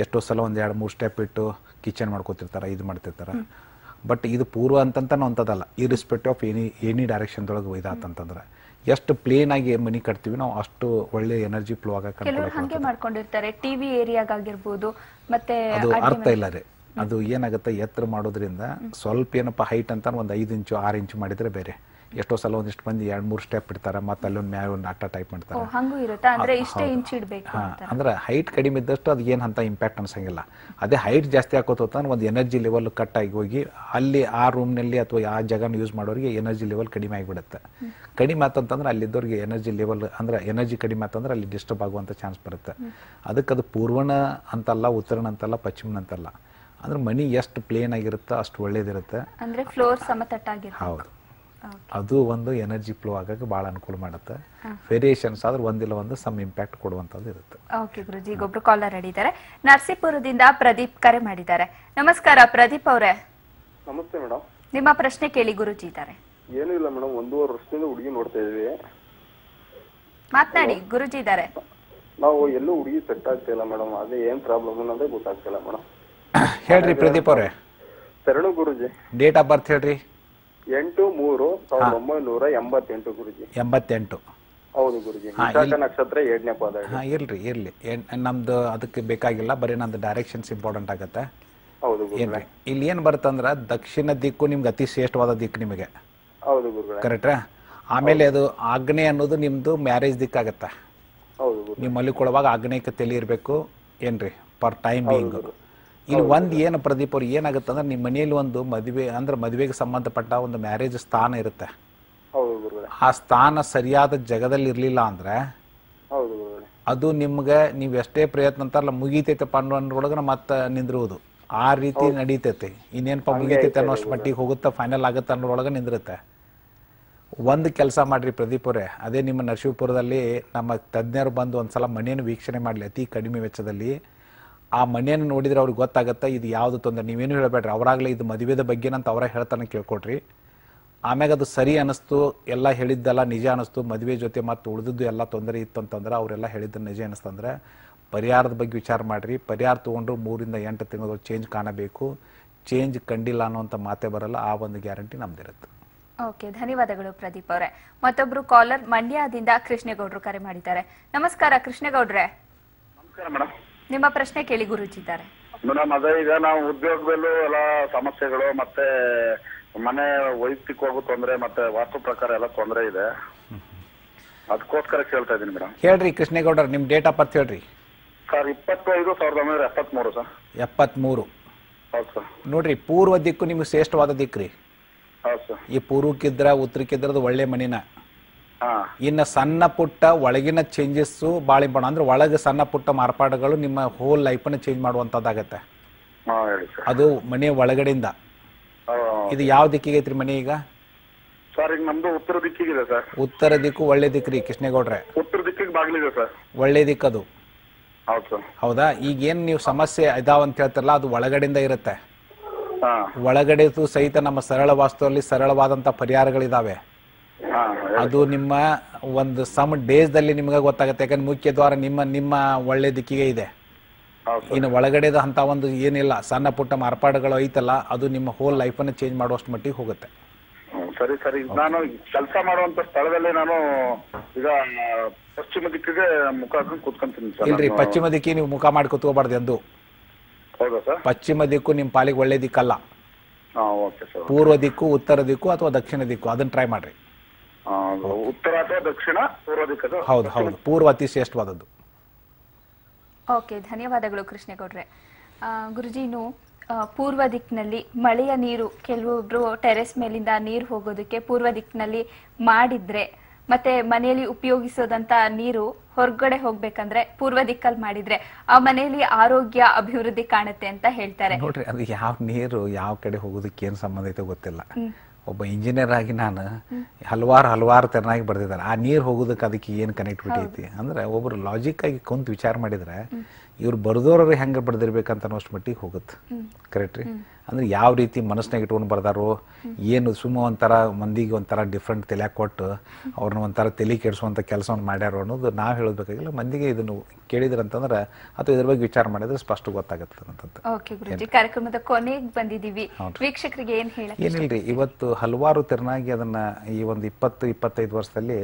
ಎಷ್ಟೋ ಸಲ 1-2-3 ಸ್ಟೆಪ್ ಇಟ್ಟು ಕಿಚನ್ ಮಾಡ್ಕೋತಿರ್ತಾರೆ, ಇದು ಮಾಡ್ತಿರ್ತಾರೆ. ಬಟ್ ಇದು ಪೂರ್ವ ಅಂತಂತಾನು ಅಂಥದ್ದಲ್ಲ. ಇರ್ರೆಸ್ಪೆಕ್ಟಿವ್ ಆಫ್ ಎನಿ ಡೈರೆಕ್ಷನ್ದೊಳಗೆ ಒಯ್ದಾತಂತಂದ್ರೆ ಎಷ್ಟು ಪ್ಲೇನ್ ಆಗಿ ಮನಿ ಕಟ್ತೀವಿ ನಾವು, ಅಷ್ಟು ಒಳ್ಳೆ ಎನರ್ಜಿ ಫ್ಲೋ ಆಗಕ್ಕೆ ಹಂಗೆ ಮಾಡ್ಕೊಂಡಿರ್ತಾರೆ. ಟಿವಿ ಏರಿಯಾಗಿರ್ಬೋದು. ಮತ್ತೆ ಅದು ಅರ್ಥ ಇಲ್ಲ ರೀ. ಅದು ಏನಾಗುತ್ತೆ, ಎತ್ತರ ಮಾಡೋದ್ರಿಂದ ಸ್ವಲ್ಪ ಏನಪ್ಪ ಹೈಟ್ ಅಂತ ಒಂದು 5 ಇಂಚು 6 ಇಂಚು ಮಾಡಿದರೆ ಬೇರೆ. ಎಷ್ಟೋ ಸಲ ಒಂದಿಷ್ಟು ಮಂದಿ 2-3 ಸ್ಟೆಪ್ ಇಡ್ತಾರೆ, ಮತ್ತೆ ಅಲ್ಲೊಂದು ಮ್ಯಾಲ ಒಂದು ಅಟ್ಟ ಟೈಪ್ ಮಾಡ್ತಾರೆ. ಹಂಗೂ ಇರುತ್ತಾ? ಅಂದ್ರೆ ಇಷ್ಟೇ ಇಂಚ್ ಇಡಬೇಕು ಅಂದ್ರೆ ಹೈಟ್ ಕಡಿಮೆ ಇದ್ದಷ್ಟು ಅದು ಏನು ಅಂತ ಇಂಪ್ಯಾಕ್ಟ್ ಅನ್ಸಂಗಿಲ್ಲ. ಅದೇ ಹೈಟ್ ಜಾಸ್ತಿ ಹಾಕೋತಂದ್ರೆ ಒಂದು ಎನರ್ಜಿ ಲೆವೆಲ್ ಕಟ್ ಆಗಿ ಹೋಗಿ ಅಲ್ಲಿ ಆ ರೂಮ್ನಲ್ಲಿ ಅಥವಾ ಆ ಜಾಗನ ಯೂಸ್ ಮಾಡೋರಿಗೆ ಎನರ್ಜಿ ಲೆವೆಲ್ ಕಡಿಮೆ ಆಗಿಬಿಡುತ್ತೆ. ಕಡಿಮೆ ಆತಂತಂದ್ರೆ ಅಲ್ಲಿದ್ದವ್ರಿಗೆ ಎನರ್ಜಿ ಲೆವೆಲ್ ಅಂದ್ರೆ ಎನರ್ಜಿ ಕಡಿಮೆ ಆತಂದ್ರೆ ಅಲ್ಲಿ ಡಿಸ್ಟರ್ಬ್ ಆಗುವಂಥ ಚಾನ್ಸ್ ಬರುತ್ತೆ. ಅದಕ್ಕೆ ಅದು ಪೂರ್ವಣ ಅಂತಲ್ಲ, ಉತ್ತರಣ ಅಂತಲ್ಲ, ಪಶ್ಚಿಮನ ಅಂತಲ್ಲ. ಅಂದ್ರೆ ಮನಿ ಎಷ್ಟು ಪ್ಲೇನ್ ಆಗಿರುತ್ತೋ ಅಷ್ಟು ಒಳ್ಳೇದಿರುತ್ತೆ. ಅಂದ್ರೆ ಫ್ಲೋರ್ ಸಮತಟ್ಟಾಗಿರುತ್ತೆ. ಹೌದು, ಅದು ಒಂದು ಎನರ್ಜಿ ಫ್ಲೋ ಆಗಕ್ಕೆ ಭಾಳ ಅನುಕೂಲ ಮಾಡುತ್ತೆ. ವೇರಿಯೇಷನ್ಸ್ ಆದ್ರೆ ಒಂದಿಲ್ಲ ಒಂದು ಸಮ್ ಇಂಪ್ಯಾಕ್ಟ್ ಕೊಡುವಂಥದ್ದು ಇರುತ್ತೆ. ಓಕೆ ಗುರುಜಿ, ಈಗ ಒಬ್ರು ಕಾಲರ್ ಹಿಡಿದ್ದಾರೆ. ನರಸೀಪುರದಿಂದ ಪ್ರದೀಪ್ ಕರೆ ಮಾಡಿದ್ದಾರೆ. ನಮಸ್ಕಾರ ಪ್ರದೀಪ್ ಅವರೇ. ನಮಸ್ತೆ ಮೇಡಮ್. ನಿಮ್ಮ ಪ್ರಶ್ನೆ ಕೇಳಿ ಗುರುಜಿ ಇದ್ದಾರೆ. ಏನೂ ಇಲ್ಲ ಮೇಡಮ್, 1.5 ವರ್ಷದಿಂದ ಹುಡುಗಿ ನೋಡ್ತಾ ಇದೀವಿ. ಮಾತನಾಡಿ, ಗುರುಜಿ ಇದ್ದಾರೆ. ನಾವು ಎಲ್ಲೂ ಹುಡುಗಿ ಸೆಟ್ ಆಗ್ತಿಲ್ಲ ಮೇಡಮ್, ಅದೇ ಏನ್ ಪ್ರಾಬ್ಲಮ್ ಅನ್ನೋದೇ ಗೊತ್ತಾಗ್ತಿಲ್ಲ ಮೇಡಮ್. ಹೇಳ್ರಿ ಪ್ರದೀಪ್ ಅವರೇ. ಶರಣು ಗುರುಜಿ. ಡೇಟ್ ಆಫ್ ಬರ್ತ್ ಹೇಳ್ರಿ. 8/3/1988 ಗುರುಜಿ. 88. ಹೌದು ಗುರುಜಿ. ವಿಶಾಖ ನಕ್ಷತ್ರ 7ನೇ ಪಾದ. ಇರ್ಲಿ ನಮ್ದು ಅದಕ್ಕೆ ಬೇಕಾಗಿಲ್ಲ, ಬರೀ ನಂದು ಡೈರೆಕ್ಷನ್ಸ್ ಇಂಪಾರ್ಟೆಂಟ್ ಆಗತ್ತೆ. ಹೌದು ಗುರುಗಳೇ. ಇಲ್ಲಿ ಏನ್ ಬರುತ್ತಂದ್ರ ದಕ್ಷಿಣ ದಿಕ್ಕು ನಿಮ್ಗೆ ಅತಿ ಶ್ರೇಷ್ಠವಾದ ದಿಕ್ಕು ನಿಮಗೆ. ಹೌದು ಗುರುಗಳೇ. ಕರೆಕ್ಟಾ? ಆಮೇಲೆ ಅದು ಆಗ್ನೇಯ ಅನ್ನೋದು ನಿಮ್ದು ಮ್ಯಾರೇಜ್ ದಿಕ್ಕಾಗತ್ತೆ. ಹೌದು. ನೀವು ಮಲಿಕೊಳ್ಳುವಾಗ ಆಗ್ನೇಯಕ್ಕೆ ತಲೆ ಇರಬೇಕು ಏನ್ರಿ ಫಾರ್ ಟೈಮ್ ಬೀಯಿಂಗ್. ಇಲ್ಲಿ ಒಂದು ಏನು ಪ್ರದೀಪ್ ಅವ್ರು ಏನಾಗುತ್ತೆ ಅಂದ್ರೆ ನಿಮ್ಮ ಮನೆಯಲ್ಲಿ ಒಂದು ಮದುವೆ ಅಂದ್ರೆ ಮದುವೆಗೆ ಸಂಬಂಧಪಟ್ಟ ಒಂದು ಮ್ಯಾರೇಜ್ ಸ್ಥಾನ ಇರುತ್ತೆ. ಆ ಸ್ಥಾನ ಸರಿಯಾದ ಜಗದಲ್ಲಿ ಇರ್ಲಿಲ್ಲ ಅಂದ್ರೆ ಅದು ನಿಮ್ಗೆ ನೀವು ಎಷ್ಟೇ ಪ್ರಯತ್ನ ಅಂತಾರಲ್ಲ ಮುಗಿತೈತಪ್ಪ ಅನ್ನೋದ್ರೊಳಗೆ ಮತ್ತೆ ನಿಂದಿರುವುದು ಆ ರೀತಿ ನಡೀತೈತಿ. ಇನ್ನೇನಪ್ಪ ಮುಗಿತೈತೆ ಅನ್ನೋಷ್ಟು ಮಟ್ಟಿಗೆ ಹೋಗುತ್ತಾ ಫೈನಲ್ ಆಗುತ್ತೆ ಅನ್ನೋದ್ರೊಳಗೆ ನಿಂದಿರುತ್ತೆ. ಒಂದು ಕೆಲಸ ಮಾಡ್ರಿ ಪ್ರದೀಪ್ ಅವರೇ, ಅದೇ ನಿಮ್ಮ ನರಸೀಪುರದಲ್ಲಿ ನಮ್ಮ ತಜ್ಞರು ಬಂದು ಒಂದ್ಸಲ ಮನೆಯನ್ನು ವೀಕ್ಷಣೆ ಮಾಡಲಿ ಅತಿ ಕಡಿಮೆ ವೆಚ್ಚದಲ್ಲಿ. ಆ ಮನೆಯನ್ನು ನೋಡಿದ್ರೆ ಅವ್ರಿಗೆ ಗೊತ್ತಾಗುತ್ತೆ ಇದು ಯಾವುದು ತೊಂದರೆ. ನೀವೇನು ಹೇಳಬೇಡ್ರಿ, ಅವರಾಗಲೇ ಇದು ಮದುವೆದ ಬಗ್ಗೆನಂತ ಅವರ ಹೇಳ್ತಾನೆ ಕೇಳ್ಕೊಡ್ರಿ. ಆಮ್ಯಾಗ ಅದು ಸರಿ ಅನ್ನಿಸ್ತು, ಎಲ್ಲ ಹೇಳಿದ್ದೆಲ್ಲ ನಿಜ ಅನ್ನಿಸ್ತು, ಮದುವೆ ಜೊತೆ ಮತ್ತು ಉಳಿದಿದ್ದು ಎಲ್ಲ ತೊಂದರೆ ಇತ್ತು ಅಂತಂದ್ರೆ ಅವರೆಲ್ಲ ಹೇಳಿದ್ದು ನಿಜ ಅನ್ನಿಸ್ತಂದ್ರೆ ಪರಿಹಾರದ ಬಗ್ಗೆ ವಿಚಾರ ಮಾಡಿರಿ. ಪರಿಹಾರ ತೊಗೊಂಡ್ರು 3 ರಿಂದ 8 ತಿಂಗಳು ಚೇಂಜ್ ಕಾಣಬೇಕು. ಚೇಂಜ್ ಕಂಡಿಲ್ಲ ಅನ್ನೋಂಥ ಮಾತೇ ಬರಲ್ಲ. ಆ ಒಂದು ಗ್ಯಾರಂಟಿ ನಮ್ದಿರುತ್ತೆ. ಓಕೆ, ಧನ್ಯವಾದಗಳು ಪ್ರದೀಪ್ ಅವರೇ. ಮತ್ತೊಬ್ರು ಕಾಲರ್ ಮಂಡ್ಯದಿಂದ ಕೃಷ್ಣೇಗೌಡರು ಕರೆ ಮಾಡಿದ್ದಾರೆ. ನಮಸ್ಕಾರ ಕೃಷ್ಣೇಗೌಡ್ರೆ. ನಮಸ್ಕಾರ ಮೇಡಮ್. ನಿಮ್ಮ ಪ್ರಶ್ನೆ ಕೇಳಿ ಗುರುಜಿ ಇದ್ದಾರೆ. ಮೇಡಮ್ ಅದೇ ಈಗ ನಾವು ಉದ್ಯೋಗದಲ್ಲೂ ಎಲ್ಲ ಸಮಸ್ಯೆಗಳು ಮತ್ತೆ ಮನೆ ವೈಯಕ್ತಿಕವಾಗೂ ತೊಂದರೆ ಮತ್ತೆ ವಾಸ್ತು ಪ್ರಕಾರ ಎಲ್ಲ ತೊಂದರೆ ಇದೆ, ಅದಕ್ಕೋಸ್ಕರ ಕೇಳ್ತಾ ಇದ್ದೀನಿ ಮೇಡಮ್. ಹೇಳ್ರಿ ಕೃಷ್ಣೇಗೌಡ್ರ, ನಿಮ್ ಡೇಟ್ ಆಫ್ ಬರ್ತ್ ಹೇಳ್ರಿ. Sir 25/1973 sir. 73. ಹೌದು ಸರ್. ನೋಡ್ರಿ, ಪೂರ್ವ ದಿಕ್ಕು ನಿಮ್ಗೆ ಶ್ರೇಷ್ಠವಾದ ದಿಕ್ಕ್ರಿ. ಹೌದು ಸರ್. ಈ ಪೂರ್ವಕ್ಕಿದ್ರ ಉತ್ತರಕ್ಕಿದ್ರದು ಒಳ್ಳೆ ಮನಿನ. ಇನ್ನು ಸಣ್ಣ ಪುಟ್ಟ ಒಳಗಿನ ಚೇಂಜಸ್ ಭಾಳ ಇಂಪಾರ್ಟೆಂಟ್. ಅಂದ್ರೆ ಒಳಗೆ ಸಣ್ಣ ಪುಟ್ಟ ಮಾರ್ಪಾಡುಗಳು ನಿಮ್ಮ ಹೋಲ್ ಲೈಫನ್ನು ಚೇಂಜ್ ಮಾಡುವಂಥದ್ದಾಗತ್ತೆ. ಅದು ಮನೆಯ ಒಳಗಡೆಯಿಂದ. ಇದು ಯಾವ ದಿಕ್ಕಿಗೆ ಐತ್ರಿ ಮನೆ ಈಗ? ಸರ್ ಈಗ ನಮ್ದು ಉತ್ತರ ದಿಕ್ಕಿಗಿದೆ ಸರ್. ಉತ್ತರ ದಿಕ್ಕು ಒಳ್ಳೆ ದಿಕ್ಕ್ರಿ ಕೃಷ್ಣೇಗೌಡ್ರೆ. ಉತ್ತರ ದಿಕ್ಕಿಗೆ ಬಾಗಿಲಿದೆ ಸರ್. ಒಳ್ಳೆ ದಿಕ್ಕದು. ಹೌದು ಸರ್. ಹೌದಾ? ಈಗ ಏನ್ ನೀವು ಸಮಸ್ಯೆ ಇದಾವಂತ ಹೇಳ್ತಾರಲ್ಲ ಅದು ಒಳಗಡೆಯಿಂದ ಇರುತ್ತೆ. ಒಳಗಡೆದು ಸಹಿತ ನಮ್ಮ ಸರಳ ವಾಸ್ತುವಲ್ಲಿ ಸರಳವಾದಂತ ಪರಿಹಾರಗಳಿದಾವೆ. ಅದು ನಿಮ್ಮ ಒಂದು ಸಮ್ ಡೇಸ್ದಲ್ಲಿ ನಿಮ್ಗೆ ಗೊತ್ತಾಗುತ್ತೆ. ಯಾಕಂದ್ರೆ ಮುಖ್ಯ ದ್ವಾರ ನಿಮ್ಮ ಒಳ್ಳೆ ದಿಕ್ಕಿಗೆ ಇದೆ. ಇನ್ನು ಒಳಗಡೆದ ಅಂತ ಒಂದು ಏನಿಲ್ಲ, ಸಣ್ಣ ಪುಟ್ಟ ಮಾರ್ಪಾಡುಗಳು ಐತಲ್ಲ, ಅದು ನಿಮ್ಮ ಹೋಲ್ ಲೈಫನ್ನು ಚೇಂಜ್ ಮಾಡುವಷ್ಟು ಮಟ್ಟಿಗೆ ಹೋಗುತ್ತೆ. ಸರಿ ಸರಿ. ನಾನು ಕೆಲಸ ಮಾಡುವಂತ ಸ್ಥಳದಲ್ಲಿ ನಾನು ಈಗ ಪಶ್ಚಿಮ ದಿಕ್ಕಿಗೆ ಮುಖ ಹಾಕೊಂಡು ಕೂತ್ಕೊಂತೀನಿ ಸರ್. ಇಲ್ರಿ, ಪಶ್ಚಿಮ ದಿಕ್ಕಿಗೆ ನೀವು ಮುಖ ಮಾಡಿ ಕೂತ್ಕೋಬಾರ್ದು ಎಂದು. ಹೌದಾ ಸರ್? ಪಶ್ಚಿಮ ದಿಕ್ಕು ನಿಮ್ ಪಾಲಿಗೆ ಒಳ್ಳೆ ದಿಕ್ಕಲ್ಲ. Okay sir. ಪೂರ್ವ ದಿಕ್ಕು, ಉತ್ತರ ದಿಕ್ಕು ಅಥವಾ ದಕ್ಷಿಣ ದಿಕ್ಕು, ಅದನ್ನ ಟ್ರೈ ಮಾಡ್ರಿ. ಉತ್ತರ ಅಥವಾ ದಕ್ಷಿಣ, ಪೂರ್ವ ದಿಕ್ಕು. ಹೌದು ಹೌದು, ಪೂರ್ವ ಅತಿ ಶ್ರೇಷ್ಠವಾದದ್ದು. ಓಕೆ, ಧನ್ಯವಾದಗಳು ಕೃಷ್ಣೇಗೌಡ್ರೆ. ಗುರುಜಿ, ಇನ್ನು ಪೂರ್ವ ದಿಕ್ಕಿನಲ್ಲಿ ಮಳೆಯ ನೀರು, ಕೆಲವೊಬ್ರು ಟೆರೆಸ್ ಮೇಲಿಂದ ನೀರು ಹೋಗೋದಕ್ಕೆ ಪೂರ್ವ ದಿಕ್ಕಿನಲ್ಲಿ ಮಾಡಿದ್ರೆ, ಮತ್ತೆ ಮನೆಯಲ್ಲಿ ಉಪಯೋಗಿಸೋದಂತ ನೀರು ಹೊರಗಡೆ ಹೋಗ್ಬೇಕಂದ್ರೆ ಪೂರ್ವ ದಿಕ್ಕಲ್ಲಿ ಮಾಡಿದ್ರೆ ಆ ಮನೆಯಲ್ಲಿ ಆರೋಗ್ಯ ಅಭಿವೃದ್ಧಿ ಕಾಣುತ್ತೆ ಅಂತ ಹೇಳ್ತಾರೆ. ನೋಡ್ರಿ, ಅದು ಯಾವ ನೀರು ಯಾವ ಕಡೆ ಹೋಗೋದಕ್ಕೆ ಏನ್ ಸಂಬಂಧ ಐತೆ ಗೊತ್ತಿಲ್ಲ. ಒಬ್ಬ ಇಂಜಿನಿಯರ್ ಆಗಿ ನಾನು ಹಲವಾರು ತೆರನಾಗಿ ಬರ್ದಿದ್ದಾರೆ. ಆ ನೀರು ಹೋಗೋದಕ್ಕೆ ಅದಕ್ಕೆ ಏನು ಕನೆಕ್ಟಿವಿಟಿ ಐತಿ ಅಂದ್ರೆ ಒಬ್ರು ಲಾಜಿಕ್ ಆಗಿ ಕುಂತು ವಿಚಾರ ಮಾಡಿದ್ರೆ ಇವ್ರು ಬರ್ದೋರು ಹೆಂಗೆ ಬರ್ದಿರ್ಬೇಕಂತ ಅನ್ನೋಷ್ಟು ಮಟ್ಟಿಗೆ ಹೋಗುತ್ತೆ. ಕರೆಕ್ಟ್ ರೀ? ಅಂದ್ರೆ ಯಾವ ರೀತಿ ಮನಸ್ಸಿನಾಗ ಇಟ್ಕೊಂಡು ಬರ್ದಾರೋ ಏನು, ಸುಮ್ಮ ಒಂಥರ ಮಂದಿಗೆ ಒಂಥರ ಡಿಫ್ರೆಂಟ್ ತಲೆ ಕೊಟ್ಟು ಅವ್ರನ್ನ ಒಂಥರ ತಲೆ ಕೆಡಿಸುವಂಥ ಕೆಲಸವನ್ನು ಮಾಡ್ಯಾರೋ ಅನ್ನೋದು ನಾವು ಹೇಳೋದಕ್ಕಾಗಿಲ್ಲ. ಮಂದಿಗೆ ಇದನ್ನು ಕೇಳಿದ್ರಂತಂದ್ರೆ ಅಥವಾ ಇದ್ರ ಬಗ್ಗೆ ವಿಚಾರ ಮಾಡಿದ್ರೆ ಸ್ಪಷ್ಟ ಗೊತ್ತಾಗುತ್ತೆ ಅಂತ. ಓಕೆ ಗುರುಜಿ, ಕಾರ್ಯಕ್ರಮದ ಕೊನೆಗೆ ಬಂದಿದ್ದೀವಿ. ವೀಕ್ಷಕರಿಗೆ ಏನ್ ಹೇಳ? ಏನಿಲ್ರಿ, ಇವತ್ತು ಹಲವಾರು ತೆರನಾಗಿ ಅದನ್ನ ಈ ಒಂದು 20-25 ವರ್ಷದಲ್ಲಿ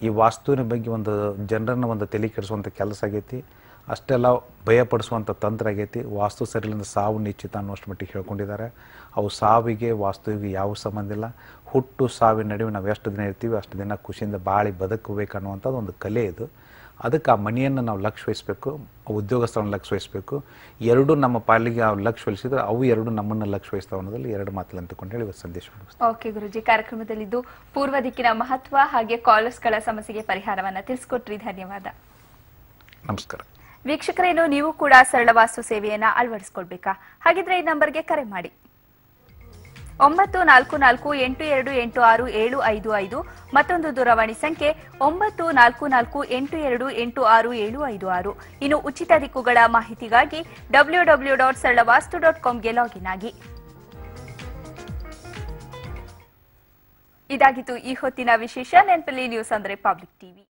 ಈ ವಾಸ್ತುವಿನ ಬಗ್ಗೆ ಒಂದು ಜನರನ್ನ ಒಂದು ತಲೆ ಕೆಡಿಸುವಂಥ ಕೆಲಸ ಆಗೈತಿ. ಅಷ್ಟೆಲ್ಲ ಭಯಪಡಿಸುವಂಥ ತಂತ್ರ ಆಗೈತಿ. ವಾಸ್ತು ಸರಿಲಿಂದ ಸಾವು ನಿಶ್ಚಿತ ಅನ್ನೋಷ್ಟು ಮಟ್ಟಿಗೆ ಹೇಳ್ಕೊಂಡಿದ್ದಾರೆ. ಅವು ಸಾವಿಗೆ ವಾಸ್ತುವಿಗೆ ಯಾವ ಸಂಬಂಧ ಇಲ್ಲ. ಹುಟ್ಟು ಸಾವಿನ ನಡುವೆ ನಾವು ಎಷ್ಟು ದಿನ ಇರ್ತೀವಿ ಅಷ್ಟು ದಿನ ಖುಷಿಯಿಂದ ಬಾಳಿ ಬದುಕಬೇಕು ಅನ್ನುವಂಥದ್ದು ಒಂದು ಕಲೆ ಇದು. ಅದಕ್ಕೆ ಆ ಮನೆಯನ್ನು ನಾವು ಲಕ್ಷ್ಯ ವಹಿಸಬೇಕು, ಉದ್ಯೋಗಸ್ಥರನ್ನು ಲಕ್ಷ್ಯ ವಹಿಸಬೇಕು. ಎರಡೂ ನಮ್ಮ ಪಾಲಿಗೆ ಆ ಲಕ್ಷ್ಯ ವಹಿಸಿದ್ರೆ ಅವು ಎರಡು ನಮ್ಮನ್ನು ಲಕ್ಷ್ಯ ವಹಿಸ್ತಾವೆ ಅನ್ನೋದ್ರಲ್ಲಿ ಎರಡು ಮಾತಲ್ಲಿ ಅಂತಕೊಂಡು ಹೇಳಿ ಸಂದೇಶ. ಓಕೆ ಗುರುಜಿ, ಕಾರ್ಯಕ್ರಮದಲ್ಲಿದ್ದು ಪೂರ್ವ ದಿಕ್ಕಿನ ಮಹತ್ವ ಹಾಗೆ ಕಾಲರ್ಸ್ಗಳ ಸಮಸ್ಯೆಗೆ ಪರಿಹಾರವನ್ನ ತಿಳಿಸ್ಕೊಟ್ರಿ. ಧನ್ಯವಾದ. ನಮಸ್ಕಾರ. ವೀಕ್ಷಕರೇನು ನೀವು ಕೂಡ ಸರಳ ವಾಸ್ತು ಸೇವೆಯನ್ನ ಅಳವಡಿಸಿಕೊಳ್ಬೇಕಾ? ಹಾಗಿದ್ರೆ ಈ ನಂಬರ್ಗೆ ಕರೆ ಮಾಡಿ 9448286755 ಮತ್ತೊಂದು ದೂರವಾಣಿ ಸಂಖ್ಯೆ 9448286756. ಇನ್ನು ಉಚಿತ ದಿಕ್ಕುಗಳ ಮಾಹಿತಿಗಾಗಿ www.saralavastu.com ಲಾಗಿನ್ ಆಗಿ. ಇದಾಗಿತ್ತು ಈ ಹೊತ್ತಿನ ವಿಶೇಷ. ನೆನಪಲ್ಲಿ ನ್ಯೂಸ್ ಅಂದ್ರೆ ಪಬ್ಲಿಕ್ ಟಿವಿ.